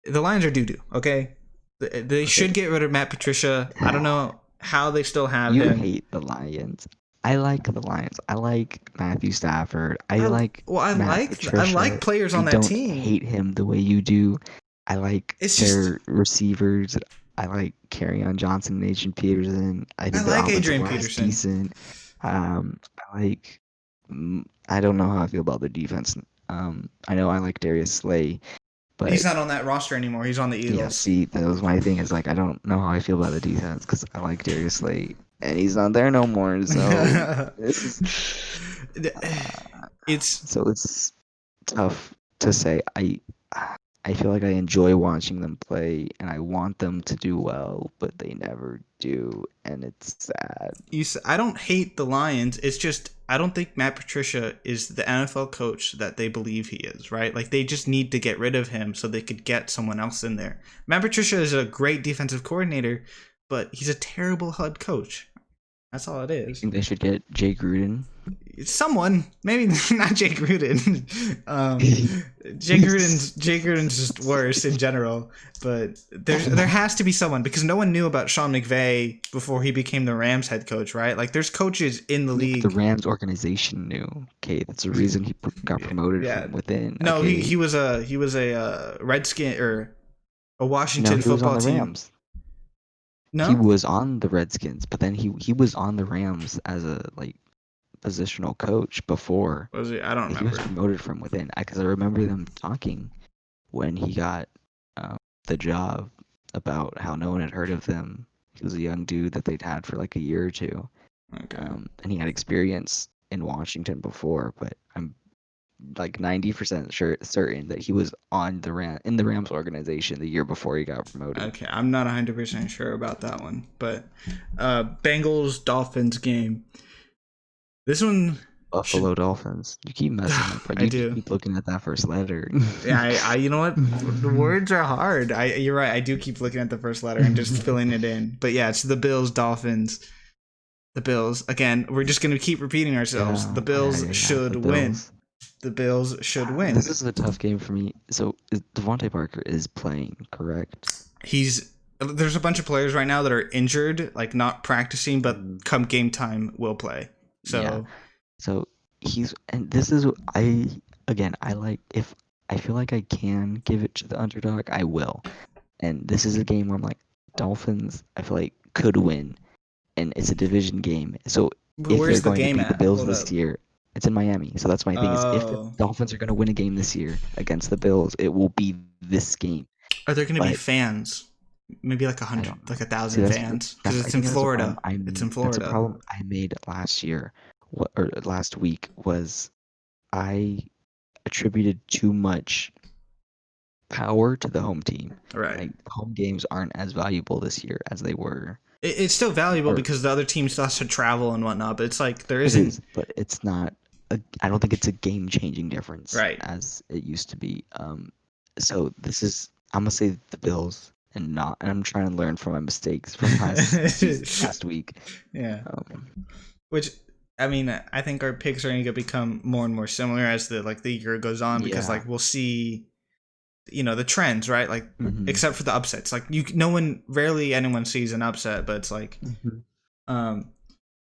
are DooDoo. Okay, they should get rid of Matt Patricia. I don't know how they still have him. You hate the Lions. I like the Lions. I like Matthew Stafford. I like players on that team. I don't hate him the way you do. I like their receivers. I like Kerryon Johnson and Adrian Peterson. I like Adrian Peterson. Decent. I don't know how I feel about the defense. I know I like Darius Slay, but he's not on that roster anymore. He's on the Eagles. Yeah, see, that was my thing. Is like I don't know how I feel about the defense because I like Darius Slay, and he's not there no more. So it's tough to say. I feel like I enjoy watching them play, and I want them to do well, but they never do, and it's sad. I don't hate the Lions. It's just I don't think Matt Patricia is the NFL coach that they believe he is, right? Like they just need to get rid of him so they could get someone else in there. Matt Patricia is a great defensive coordinator, but he's a terrible head coach. That's all it is. I think they should get Jay Gruden. Someone, maybe not Jay Gruden. Jay Gruden's just worse in general. But there has to be someone because no one knew about Sean McVay before he became the Rams head coach, right? Like there's coaches in the league. The Rams organization knew. Okay, that's the reason he got promoted from within. No, okay. he was a Redskin or a Washington football team. Rams. No, he was on the Redskins, but then he was on the Rams as a positional coach before. Was he? I don't remember. He was promoted from within because I remember them talking when he got the job about how no one had heard of him. He was a young dude that they'd had for like a year or two, and he had experience in Washington before. But I'm like 90% certain that he was in the Rams organization the year before he got promoted. Okay, I'm not 100% sure about that one, but Bengals Dolphins game. This one Buffalo Dolphins. You keep messing up. But you keep looking at that first letter. Yeah, I you know what? The words are hard. You're right. I do keep looking at the first letter and just filling it in. But yeah, it's the Bills Dolphins. The Bills again. We're just gonna keep repeating ourselves. The Bills should win. The Bills should win. This is a tough game for me. So Devontae Parker is playing, correct? There's a bunch of players right now that are injured, like not practicing, but come game time will play. So this is I like if I feel like I can give it to the underdog, I will. And this is a game where I'm like Dolphins. I feel like could win, and it's a division game. So but if they're going to beat the Bills this year. It's in Miami, so that's my thing. Is if the Dolphins are going to win a game this year against the Bills, it will be this game. Are there going to be fans? Maybe like 1,000 fans, because it's in Florida. It's in Florida. That's a problem I made last year, or last week was I attributed too much power to the home team. Right. Like home games aren't as valuable this year as they were. It's still valuable Or because the other team still has to travel and whatnot, but it's like there it isn't. is, but it's not. I don't think it's a game-changing difference Right. as it used to be. So this is I'm gonna say the Bills and not, and I'm trying to learn from my mistakes from last season, last week. Yeah. Um, Which, I mean, I think our picks are going to become more and more similar as the year goes on, because yeah. like we'll see, the trends, right? Like Mhm. except for the upsets, like no one, rarely anyone sees an upset, but it's like, Mhm. um,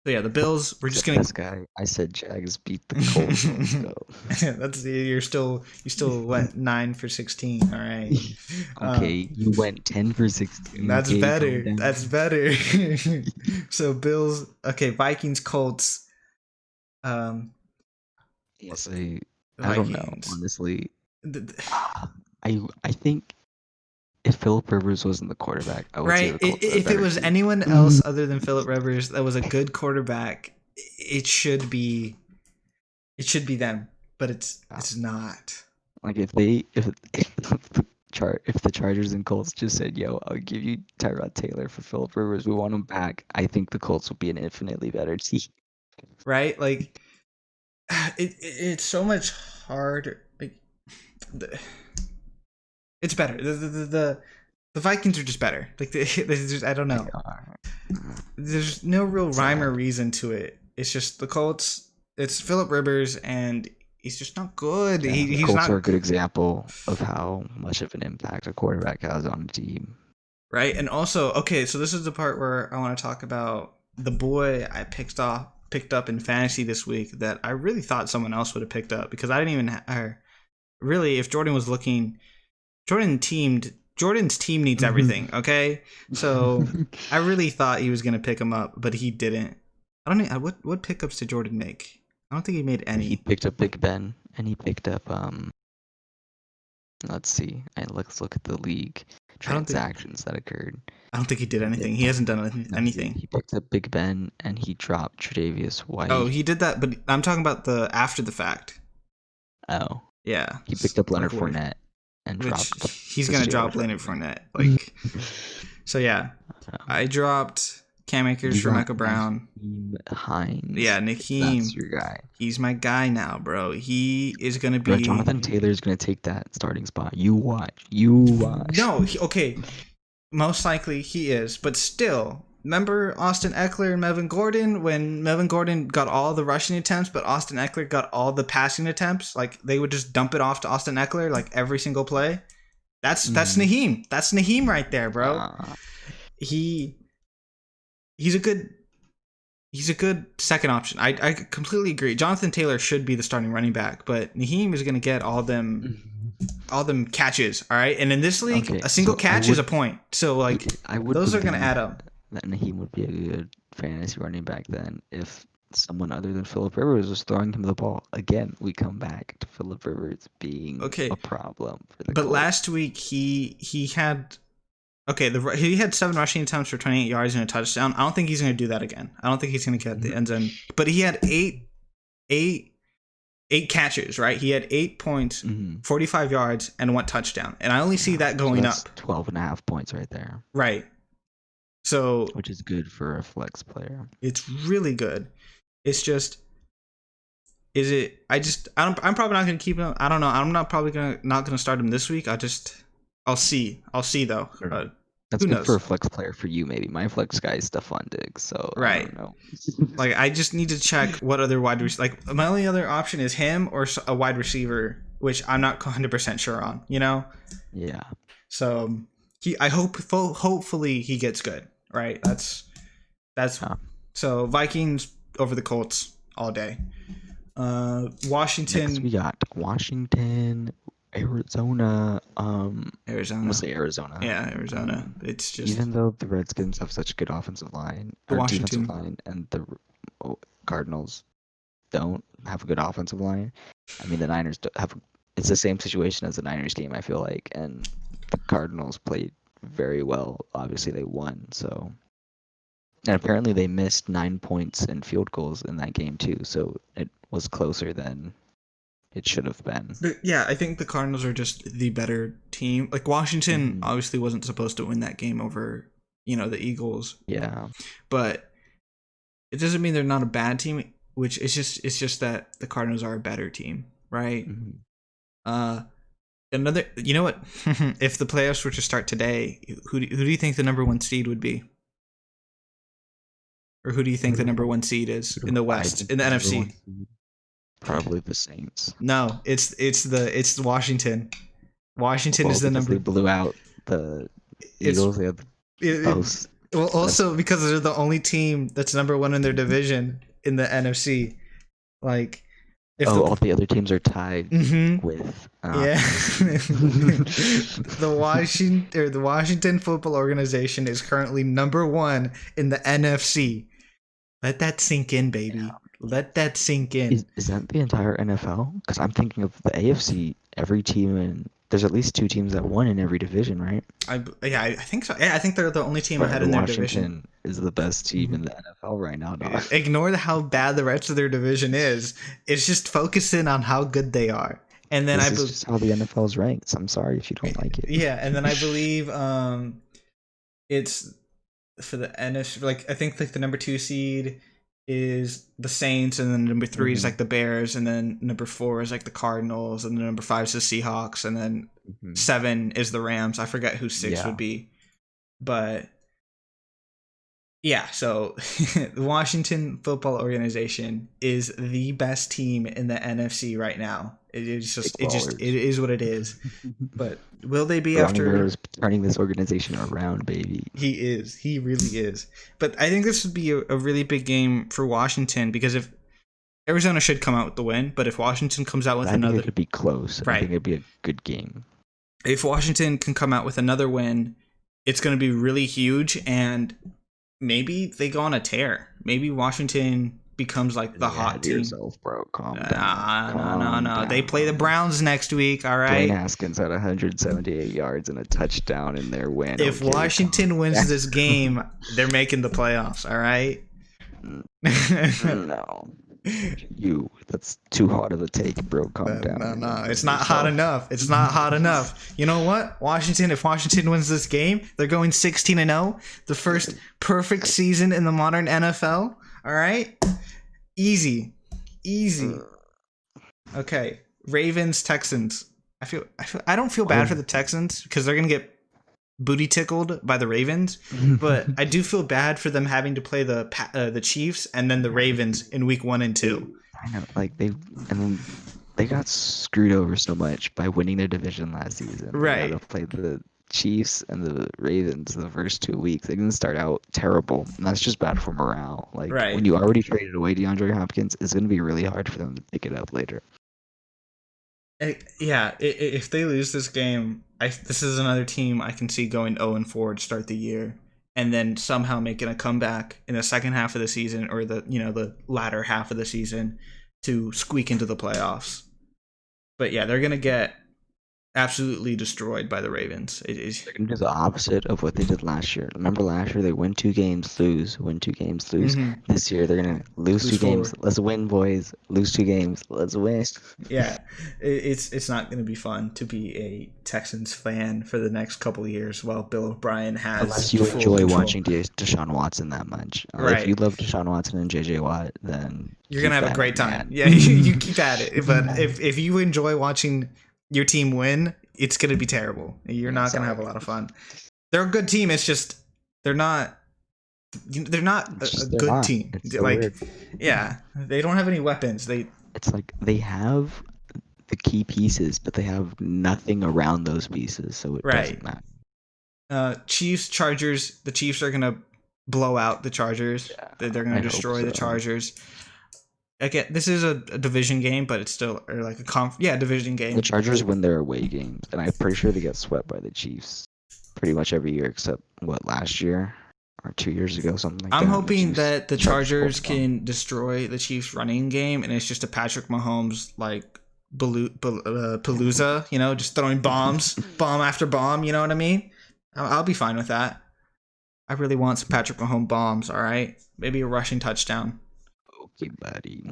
so yeah, the Bills. We're just Except gonna. this guy, I said Jags beat the Colts. Let's go. That's you still went 9 for 16. All right. Okay, you went 10 for 16. That's Okay, calm better. down. That's better. So Bills. Okay, Vikings, Colts. Um, Honestly, I don't know. Vikings. Honestly, Th- th- I think if Philip Rivers wasn't the quarterback, I would say Right. the Colts are a If it better was team. anyone else other than Philip Rivers that was a good quarterback, it should be them. But Wow. it's not. Like if the Chargers and Colts just said, "Yo, I'll give you Tyrod Taylor for Philip Rivers. We want him back." I think the Colts would be an infinitely better team. Right. Like it's so much harder. Like the, it's better. The Vikings are just better. Like I don't They know. are. There's no real rhyme or Sad. reason to it. It's just the Colts. It's Philip Rivers, and he's just not good. Yeah, the He's Colts are a not good example of how much of an impact a quarterback has on a team. right. And also, okay, so this is the part where I want to talk about the boy I picked up in fantasy this week that I really thought someone else would have picked up, because I didn't even. Really, if Jordan was looking, Jordan's team needs everything. Okay, so I really thought he was gonna pick him up, but he didn't. I don't know what pickups did Jordan make. I don't think he made He any. picked up Big Ben, and he picked up let's see, and let's look at the league I don't think transactions that occurred. I don't think he did It, anything. He hasn't done no, anything. he picked up Big Ben, and he dropped Tre'Davious Oh, White. he did that, but I'm talking about the after the fact. Oh, Yeah, he picked up like Leonard where, Fournette and which dropped he's the gonna drop Steelers Leonard running Fournette. back. Like, so yeah, I dropped Cam Akers You for got Michael Brown. Naheem Hines. Yeah, That's Nakeem. your guy. He's my guy now, bro. He is gonna Bro, be Jonathan Taylor's gonna take that starting spot. You watch. You watch. no. Okay, most likely he is, but still. Remember Austin Eckler and Melvin Gordon, when Melvin Gordon got all the rushing attempts, but Austin Eckler got all the passing attempts? Like they would just dump it off to Austin Eckler like every single play. That's Mhm. Naheem. That's Naheem right there, bro. Uh, He he's a good second option. I completely agree. Jonathan Taylor should be the starting running back, but Naheem is gonna get all them catches. All right, and in this league, okay, a single so catch is a point. So like I would those are gonna believe add up. that Naheem would be a good fantasy running back then if someone other than Philip Rivers was throwing him the ball. Again, we come back to Philip Rivers being a Okay, problem for the but Colts. last week he had he had 7 rushing attempts for 28 yards and a touchdown. I don't think he's gonna do that again. I don't think he's gonna get the end zone. But he had eight catches, right? He had 8 points, Mm-hmm. 45 yards, and 1 touchdown. And I only see that So going that's up. 12 and a half points right there, Right. So which is good for a flex player. it's really good. It's just, is it? I'm probably not gonna keep him. I don't know. I'm not probably not gonna start him this week. I'll see. I'll see though. Sure. That's Who good for a knows? flex player for you, maybe. My flex guy is Stephon Diggs, so I Right. don't know. Like I just need to check what other wide like my only other option is him or a wide receiver, which I'm not 100% sure on. Yeah. So hopefully he gets good. Right. That's Huh. so Vikings over the Colts all day. Next, we Washington, got Washington, Arizona. I'm gonna Arizona. say Arizona. Yeah, Arizona. It's just Even though the Redskins have such a good offensive line the or defensive Washington. line, and the Cardinals don't have a good offensive line. I mean, the Niners have. It's the same situation as the Niners game. I feel like, and the Cardinals played very well. Obviously, they won. So, and apparently, they missed 9 points in field goals in that game too. So it was closer than it should have been. But yeah, I think the Cardinals are just the better team. Like Washington Mhm. obviously wasn't supposed to win that game over, the Eagles, Yeah. but it doesn't mean they're not a bad team. Which it's just that the Cardinals are a better team, right? Mhm. Uh, another, you know what? If the playoffs were to start today, who do you think the number one seed would be, or who do you think the number one seed is Who in do the I West, think in the the number NFC? one seed? Probably the Saints. No, it's Washington. Washington Well, is the because number. they blew out the It's Eagles. They had it, both. well, Best. also because they're the only team that's number one in their division in the NFC. Like, if Oh, the all the other teams are tied mm-hmm, with. yeah, the Washington Football Organization is currently number one in the NFC. Let that sink in, baby. Let that sink in. Is that the entire NFL? Because I'm thinking of the AFC. Every team in there's at least two teams that won in every division, right? I think so. Yeah, I think they're the only team ahead But in their division. Washington is the best team in the NFL right now, dog. Ignore how bad the rest of their division is. It's just focusing on how good they are. And then This is just how the NFL's ranked. I'm sorry if you don't like it. yeah, and then I believe it's for the NFC. Like, I think like the number 2 seed is the Saints, and then number 3 is Mhm. like the Bears, and then number 4 is like the Cardinals, and then number 5 is the Seahawks, and then Mhm. 7 is the Rams. I forget who 6 Yeah. would be, but yeah. So the Washington Football Organization is the best team in the NFC right now. It is what it is. But will they be Ron after? Rivera is turning this organization around, baby. He really is. But I think this would be a really big game for Washington, because if Arizona should come out with the win, but if Washington comes out with I think another, it could be close. I right, think it'd be a good game. if Washington can come out with another win, it's going to be really huge, and maybe they go on a tear. Maybe Washington becomes like the hot team. Yourself, bro. Calm down. No. They play the Browns next week. All Dwayne right. Haskins had 178 yards and a touchdown in their win. If Okay, Washington wins this game, they're making the playoffs. All right. No. That's too hot of a take, bro. Calm down. No. It's not hot enough. It's not hot enough. You know what? If Washington wins this game, they're going 16-0. The first perfect season in the modern NFL. All right. Easy. Okay. Ravens, Texans. I don't feel bad for the Texans because they're going to get booty tickled by the Ravens, but I do feel bad for them having to play the Chiefs and then the Ravens in week 1 and 2. I know, like they got screwed over so much by winning their division last season. Right. They had to play the Chiefs and the Ravens the first 2 weeks. They didn't start out terrible, and that's just bad for morale. Like, Right. when you already traded away DeAndre Hopkins, it's going to be really hard for them to pick it up later. Yeah, if they lose this game, this is another team I can see going 0-4 to start the year, and then somehow making a comeback in the second half of the season, or the latter half of the season, to squeak into the playoffs. But yeah, they're gonna get absolutely destroyed by the Ravens. They're going to do the opposite of what they did last year. Remember last year they win 2 games, lose, win 2 games, lose. Mhm. This year they're going to lose 2 games. Let's win, boys. Lose 2 games. Let's win. Yeah, it's not going to be fun to be a Texans fan for the next couple of years while Bill O'Brien has Unless you full enjoy control. watching Deshaun Watson that much. Right. If you love Deshaun Watson and JJ Watt, then you're going to have a great time. Man. Yeah, you keep at it. But if you enjoy watching your team win, it's going to be terrible. You're not going to have a lot of fun. They're a good team. It's just they're not a good team. It's so like weird. Yeah, they don't have any weapons. It's like they have the key pieces, but they have nothing around those pieces, so it doesn't matter. Chiefs, Chargers. The Chiefs are going to blow out the Chargers. Yeah, they're going to destroy the Chargers. Again, this is a division game, but it's still like a division game. The Chargers win their away games, and I'm pretty sure they get swept by the Chiefs pretty much every year except last year or 2 years ago, something like that. I'm hoping that the Chargers can destroy the Chiefs' running game, and it's just a Patrick Mahomes like palooza, just throwing bomb after bomb. You know what I mean? I'll be fine with that. I really want some Patrick Mahomes bombs. All right, maybe a rushing touchdown. you, buddy.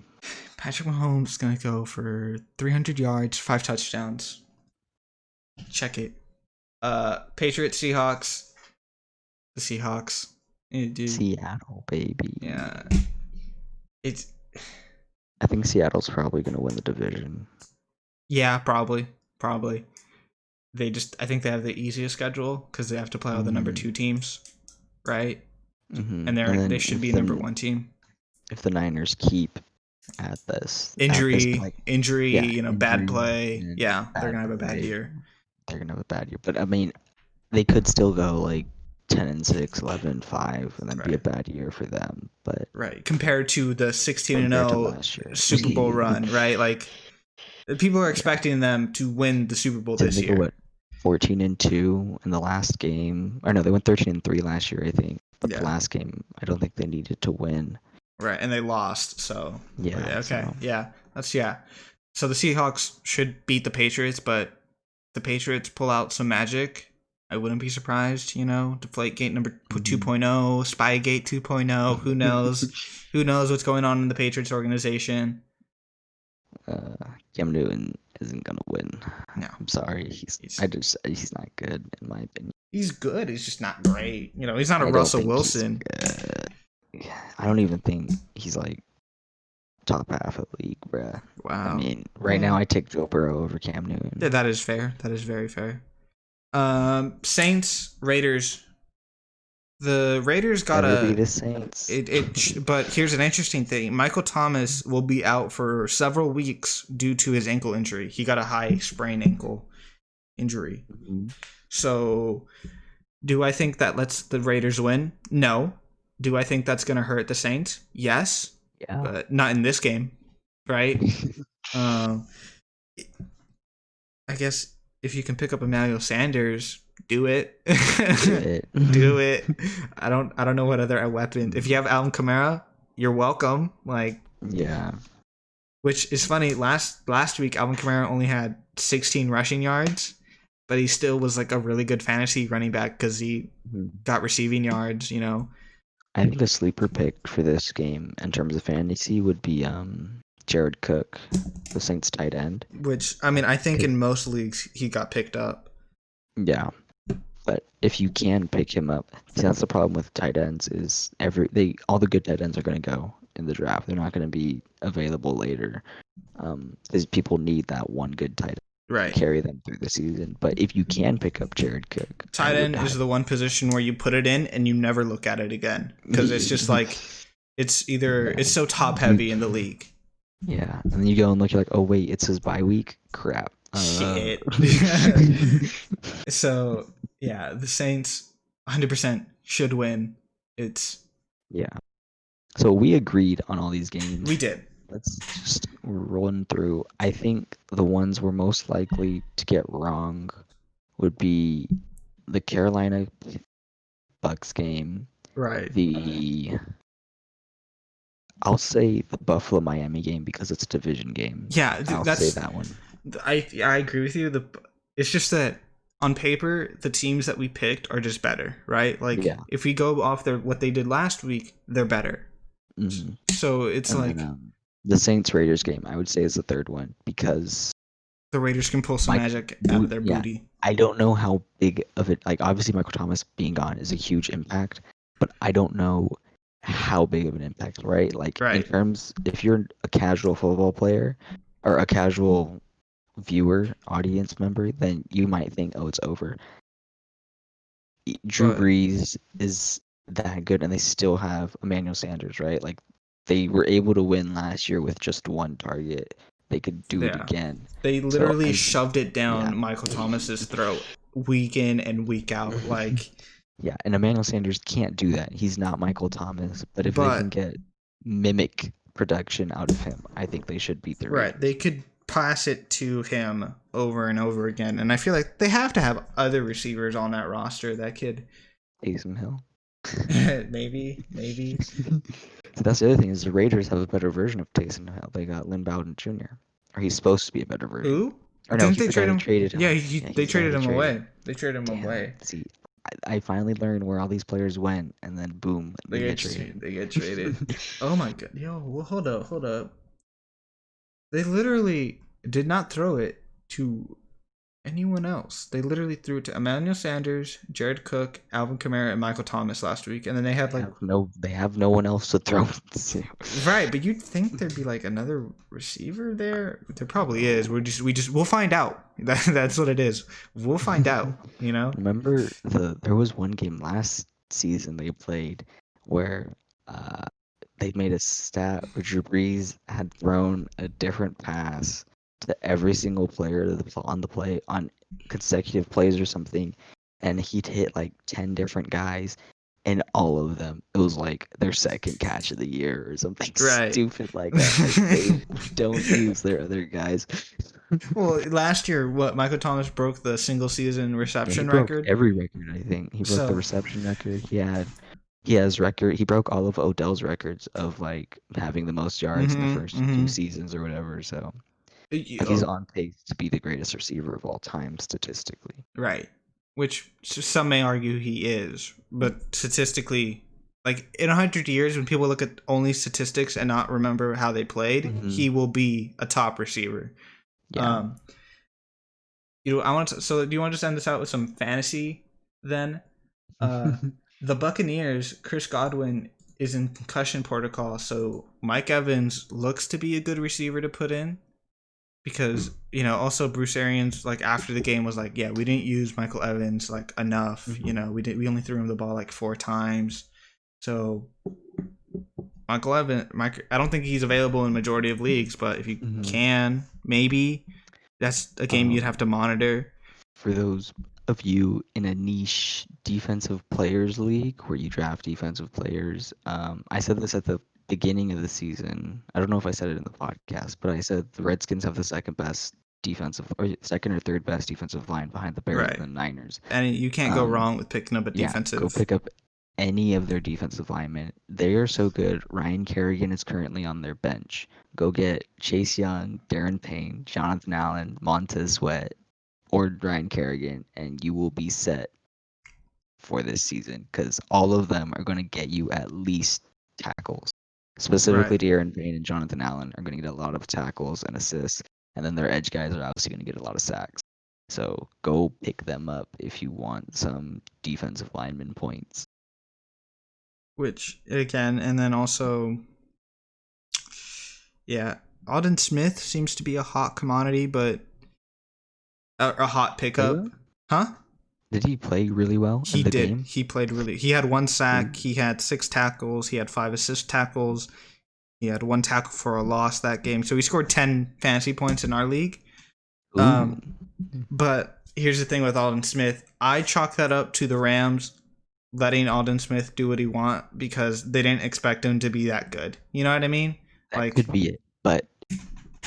Patrick Mahomes is gonna go for 300 yards, 5 touchdowns. Check it. Patriots, Seahawks. The Seahawks. Yeah, dude. Seattle, baby. Yeah. It's I think Seattle's probably going to win the division. yeah, probably. I think they have the easiest schedule because they have to play all the number 2 teams, right? Mm-hmm. And they should be number 1 team. If the Niners keep at this injury, yeah, bad play, yeah, they're gonna have a bad year. They're gonna have a bad year, but I mean, they could still go like 10-6, 11-5, and then be a bad year for them. But compared to the 16-0 Super Bowl run, right? Like people are expecting them to win the Super Bowl this year. What, 14-2 in the last game? Or no, they went 13-3 last year, I think. But the last game, I don't think they needed to win. Right, and they lost. So yeah, okay, So the Seahawks should beat the Patriots, but the Patriots pull out some magic. I wouldn't be surprised, Deflategate number 2.0, Spygate 2.0. Who knows? Who knows what's going on in the Patriots organization? Cam Newton isn't gonna win. No, I'm sorry. He's not good in my opinion. He's good. He's just not great. He's not a Russell Wilson. I don't even think he's like top half of the league, bruh. Wow. I mean, right now I take Joe Burrow over Cam Newton. Yeah, that is fair. That is very fair. Saints, Raiders. The Raiders got the Saints. But here's an interesting thing. Michael Thomas will be out for several weeks due to his ankle injury. He got a high sprained ankle injury. Mm-hmm. So, do I think that lets the Raiders win? No. Do I think that's going to hurt the Saints? Yes. Yeah. But not in this game, right? I guess if you can pick up Emmanuel Sanders, do it. Do it. I don't know what other weapon. If you have Alvin Kamara, you're welcome. Yeah. Which is funny. Last week, Alvin Kamara only had 16 rushing yards, but he still was like a really good fantasy running back because he got receiving yards. I think a sleeper pick for this game in terms of fantasy would be Jared Cook, the Saints tight end. Which, I think in most leagues he got picked up. Yeah. But if you can pick him up, that's the problem with tight ends is all the good tight ends are going to go in the draft. They're not going to be available later. Because people need that one good tight end. Right. Carry them through the season. But if you can pick up Jared Cook, tight end is the one position where you put it in and you never look at it again because it's just like it's so top heavy in the league. Yeah, and then you go and look, you're like, oh wait, it says bye week. Crap. Shit. So yeah, the Saints 100% should win. Yeah. So we agreed on all these games. We did. Let's just run through. I think the ones we're most likely to get wrong would be the Carolina Bucks game. Right. I'll say the Buffalo Miami game because it's a division game. Yeah, I'll say that one. I agree with you. It's just that on paper the teams that we picked are just better, right? If we go off what they did last week, they're better. Mm-hmm. So it's the Saints Raiders game, I would say, is the third one because the Raiders can pull some magic out of their booty. I don't know how big of it. Obviously, Michael Thomas being gone is a huge impact, but I don't know how big of an impact, right? In terms, if you're a casual football player or a casual viewer, audience member, then you might think, oh, it's over. Drew Brees is that good, and they still have Emmanuel Sanders, right? They were able to win last year with just one target. They could do it again. They literally shoved it down Michael Thomas's throat week in and week out. Yeah, and Emmanuel Sanders can't do that. He's not Michael Thomas. But if they can get mimic production out of him, I think they should beat the Raiders. Right, they could pass it to him over and over again. And I feel like they have to have other receivers on that roster that could... Taysom Hill. Maybe. So that's the other thing is the Raiders have a better version of Taysom Hill. They got Lynn Bowden Jr. Or he's supposed to be a better version. Who? Or no, Didn't they trade him? Traded him. Yeah, they traded him away. They traded him away. See, I finally learned where all these players went, and then boom, they get traded. They get traded. Oh my god, yo, well, hold up. They literally did not throw it to anyone else. They literally threw it to Emmanuel Sanders, Jared Cook, Alvin Kamara, and Michael Thomas last week, and then they had like They have no one else to throw it to. right, but you'd think there'd be like another receiver there. There probably is. We'll find out. That's what it is. We'll find out. You know. Remember there was one game last season they played where uh they made a stat where Drew Brees had thrown a different pass to every single player on the play on consecutive plays or something, and he'd hit like 10 different guys, and all of them it was like their second catch of the year or something Right. stupid like that. Like, they don't use their other guys. Well, last year, Michael Thomas broke the single season reception he broke record. every record, I think. He broke the reception record. He has record. He broke all of Odell's records of like having the most yards in the first 2 seasons or whatever. So like, he's on pace to be the greatest receiver of all time statistically. Right. Which some may argue he is, but statistically, like in 100 years, when people look at only statistics and not remember how they played, he will be a top receiver. Yeah. So do you want to just end this out with some fantasy then? The Buccaneers, Chris Godwin is in concussion protocol, so Mike Evans looks to be a good receiver to put in. Because, also Bruce Arians, like, after the game was like, yeah, we didn't use Michael Evans, like, enough. We only threw him the ball, like, 4 times. So, I don't think he's available in majority of leagues, but if you can, maybe, that's a game you'd have to monitor. For those of you in a niche defensive players league where you draft defensive players, I said this at the beginning of the season. I don't know if I said it in the podcast, but I said the Redskins have the second or third best defensive line behind the Bears and the Niners. And you can't go wrong with picking up a defensive. Go pick up any of their defensive linemen. They are so good. Ryan Kerrigan is currently on their bench. Go get Chase Young, Darren Payne, Jonathan Allen, Montez Sweat, or Ryan Kerrigan, and you will be set for this season because all of them are going to get you at least tackles. Specifically, Darren Payne and Jonathan Allen are going to get a lot of tackles and assists, and then their edge guys are obviously going to get a lot of sacks. So go pick them up if you want some defensive lineman points. Which, again, and then also, Alden Smith seems to be a hot commodity, but a hot pickup. Huh? Did he play really well in the game? He played really. He had 1 sack. He had 6 tackles. He had 5 assist tackles. He had 1 tackle for a loss that game. So he scored 10 fantasy points in our league. But here's the thing with Alden Smith. I chalk that up to the Rams letting Alden Smith do what he want because they didn't expect him to be that good. You know what I mean? That could be it. But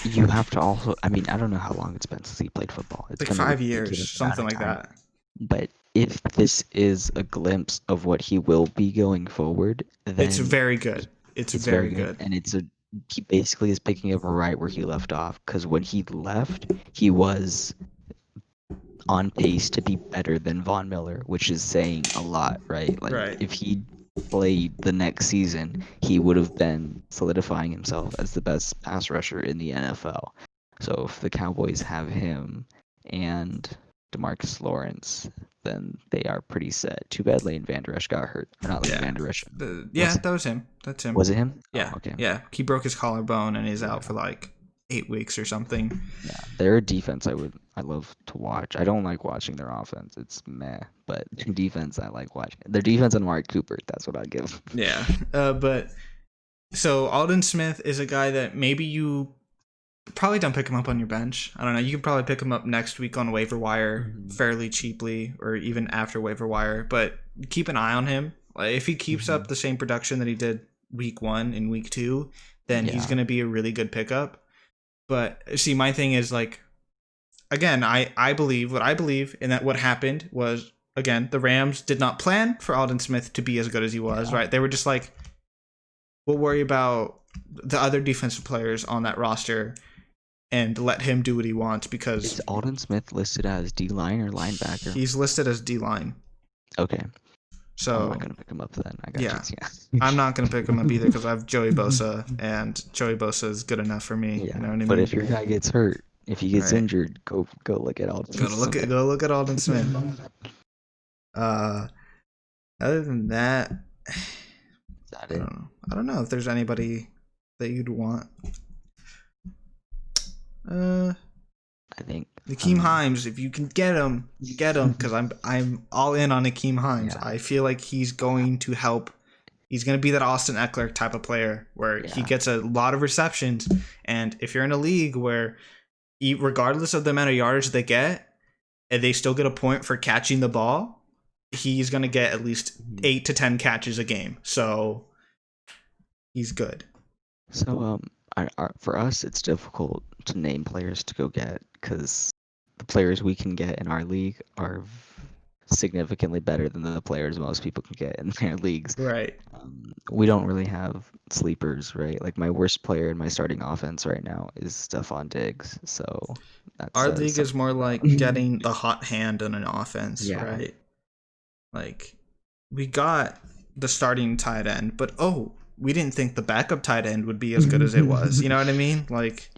you have to also. I mean, I don't know how long it's been since he played football. It's like 5 years, something like that. But if this is a glimpse of what he will be going forward, then it's very good. It's very good. And he basically is picking up right where he left off. Because when he left, he was on pace to be better than Von Miller, which is saying a lot, right? Like if he played the next season, he would have been solidifying himself as the best pass rusher in the NFL. So if the Cowboys have him and DeMarcus Lawrence, then they are pretty set. Too bad Lane Van Der Esch got hurt. Or not Lane Van Der Esch. That was him. That's him. Was it him? Yeah. Oh, okay. Yeah. He broke his collarbone and is out for like 8 weeks or something. Yeah. Their defense I love to watch. I don't like watching their offense. It's meh. But their defense I like watching. Their defense and Mark Cooper, that's what I give. Yeah. But so Alden Smith is a guy that maybe you probably don't pick him up on your bench. I don't know. You could probably pick him up next week on waiver wire fairly cheaply or even after waiver wire. But keep an eye on him. Like, if he keeps up the same production that he did week 1 and week 2, then he's going to be a really good pickup. But see, my thing is like, again, I believe in that what happened was, again, the Rams did not plan for Alden Smith to be as good as he was, right? They were just like, we'll worry about the other defensive players on that roster and let him do what he wants because... Is Alden Smith listed as D-line or linebacker? He's listed as D-line. Okay. I'm So not gonna pick him up then. I got yeah, you. Yeah. I'm not gonna pick him up either because I have Joey Bosa, and Joey Bosa is good enough for me. You Yeah. know what I But mean? if your guy gets hurt, if he gets Right. injured, go look at all. Go look at Alden Smith. Uh, other than that, Is that it? I don't know if there's anybody that you'd want. Uh, I think. Nakeem Himes, if you can get him, get him because I'm all in on Nakeem Himes. Yeah. I feel like he's going to help. He's going to be that Austin Eckler type of player where he gets a lot of receptions, and if you're in a league where, regardless of the amount of yardage they get, and they still get a point for catching the ball, he's going to get at least 8 to 10 catches a game. So he's good. So for us, it's difficult to name players to go get because the players we can get in our league are significantly better than the players most people can get in their leagues. Right. We don't really have sleepers, right? Like my worst player in my starting offense right now is Stephon Diggs. So Our league is more like getting the hot hand on an offense, right? Like we got the starting tight end, but we didn't think the backup tight end would be as good as it was. You know what I mean? Like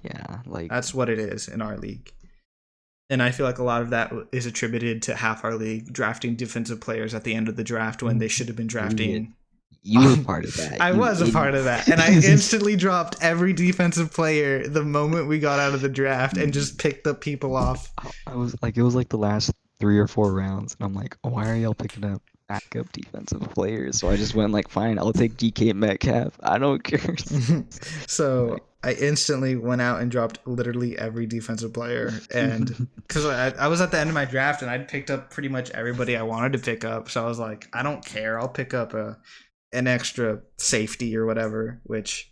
that's what it is in our league. And I feel like a lot of that is attributed to half our league drafting defensive players at the end of the draft when they should have been drafting. You were part of that. I was a part of that. And I instantly dropped every defensive player the moment we got out of the draft and just picked up people off. It was like the last 3 or 4 rounds. And I'm like, why are y'all picking up backup defensive players? So I just went like, fine, I'll take DK Metcalf. I don't care. So I instantly went out and dropped literally every defensive player. And because I was at the end of my draft and I'd picked up pretty much everybody I wanted to pick up. So I was like, I don't care. I'll pick up an extra safety or whatever, which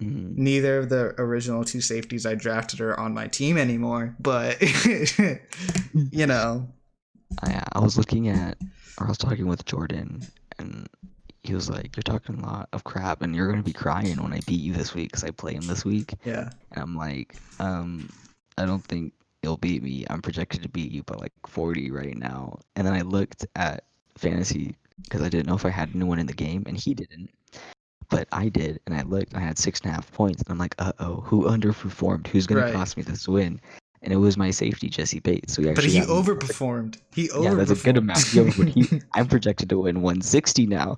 neither of the original 2 safeties I drafted are on my team anymore. But, you know. I was talking with Jordan, and he was like, you're talking a lot of crap, and you're going to be crying when I beat you this week because I play him this week. Yeah. And I'm like, I don't think you'll beat me. I'm projected to beat you by like 40 right now. And then I looked at fantasy because I didn't know if I had anyone in the game, and he didn't. But I did, and I looked, and I had 6.5 points, and I'm like, who underperformed? Who's going to cost me this win? And it was my safety, Jesse Bates. So but he overperformed. Yeah, that's a good amount. I'm projected to win 160 now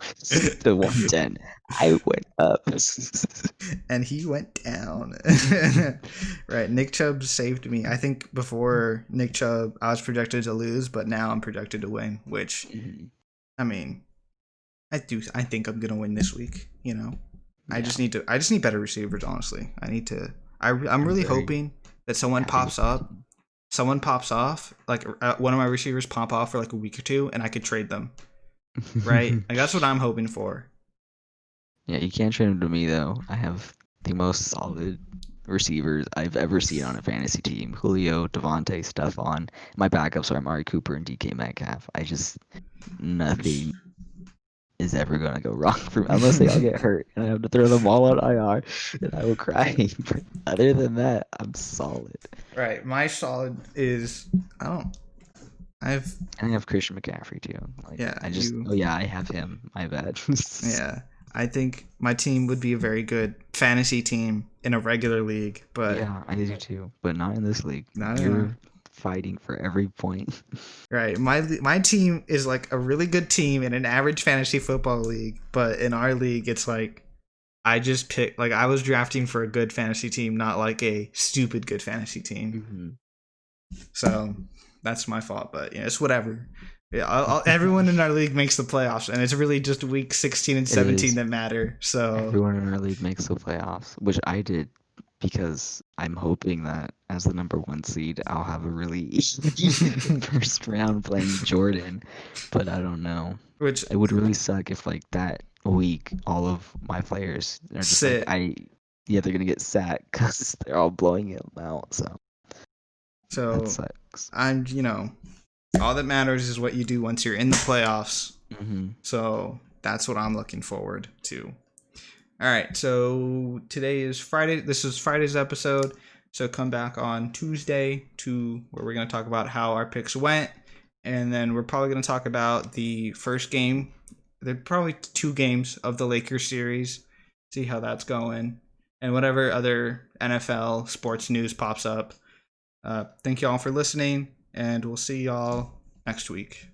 to 110. I went up. And he went down. Right. Nick Chubb saved me. I think before Nick Chubb, I was projected to lose, but now I'm projected to win, which, I mean, I think I'm going to win this week, you know? Yeah. I just need better receivers, honestly. I'm really hoping that someone pops off, like one of my receivers pop off for like a week or 2, and I could trade them. Right? Like that's what I'm hoping for. Yeah, you can't trade them to me though. I have the most solid receivers I've ever seen on a fantasy team. Julio, Devontae, Stephon. My backups are Amari Cooper and DK Metcalf. Nothing is ever going to go wrong for me unless they all get hurt and I have to throw them all on IR and I will cry. But other than that, I'm solid. Right. My solid is I have Christian McCaffrey too. I have him. My bad. Yeah. I think my team would be a very good fantasy team in a regular league, but yeah, I do too, but not in this league. You're fighting for every point. Right. My team is like a really good team in an average fantasy football league, but in our league it's like I just picked, like I was drafting for a good fantasy team, not like a stupid good fantasy team. So that's my fault, but it's whatever. Yeah, everyone in our league makes the playoffs, and it's really just week 16 and 17 that matter. So everyone in our league makes the playoffs, which I did because I'm hoping that as the number 1 seed, I'll have a really easy first round playing Jordan. But I don't know. Which it would really suck if like that week all of my players are just sit. They're gonna get sacked because they're all blowing him out. So that sucks. All that matters is what you do once you're in the playoffs. So that's what I'm looking forward to. All right, so today is Friday. This is Friday's episode. So come back on Tuesday where we're going to talk about how our picks went And then we're probably going to talk about the first game. There are probably 2 games of the Lakers series. See how that's going. And whatever other NFL sports news pops up. Thank you all for listening, and we'll see y'all next week.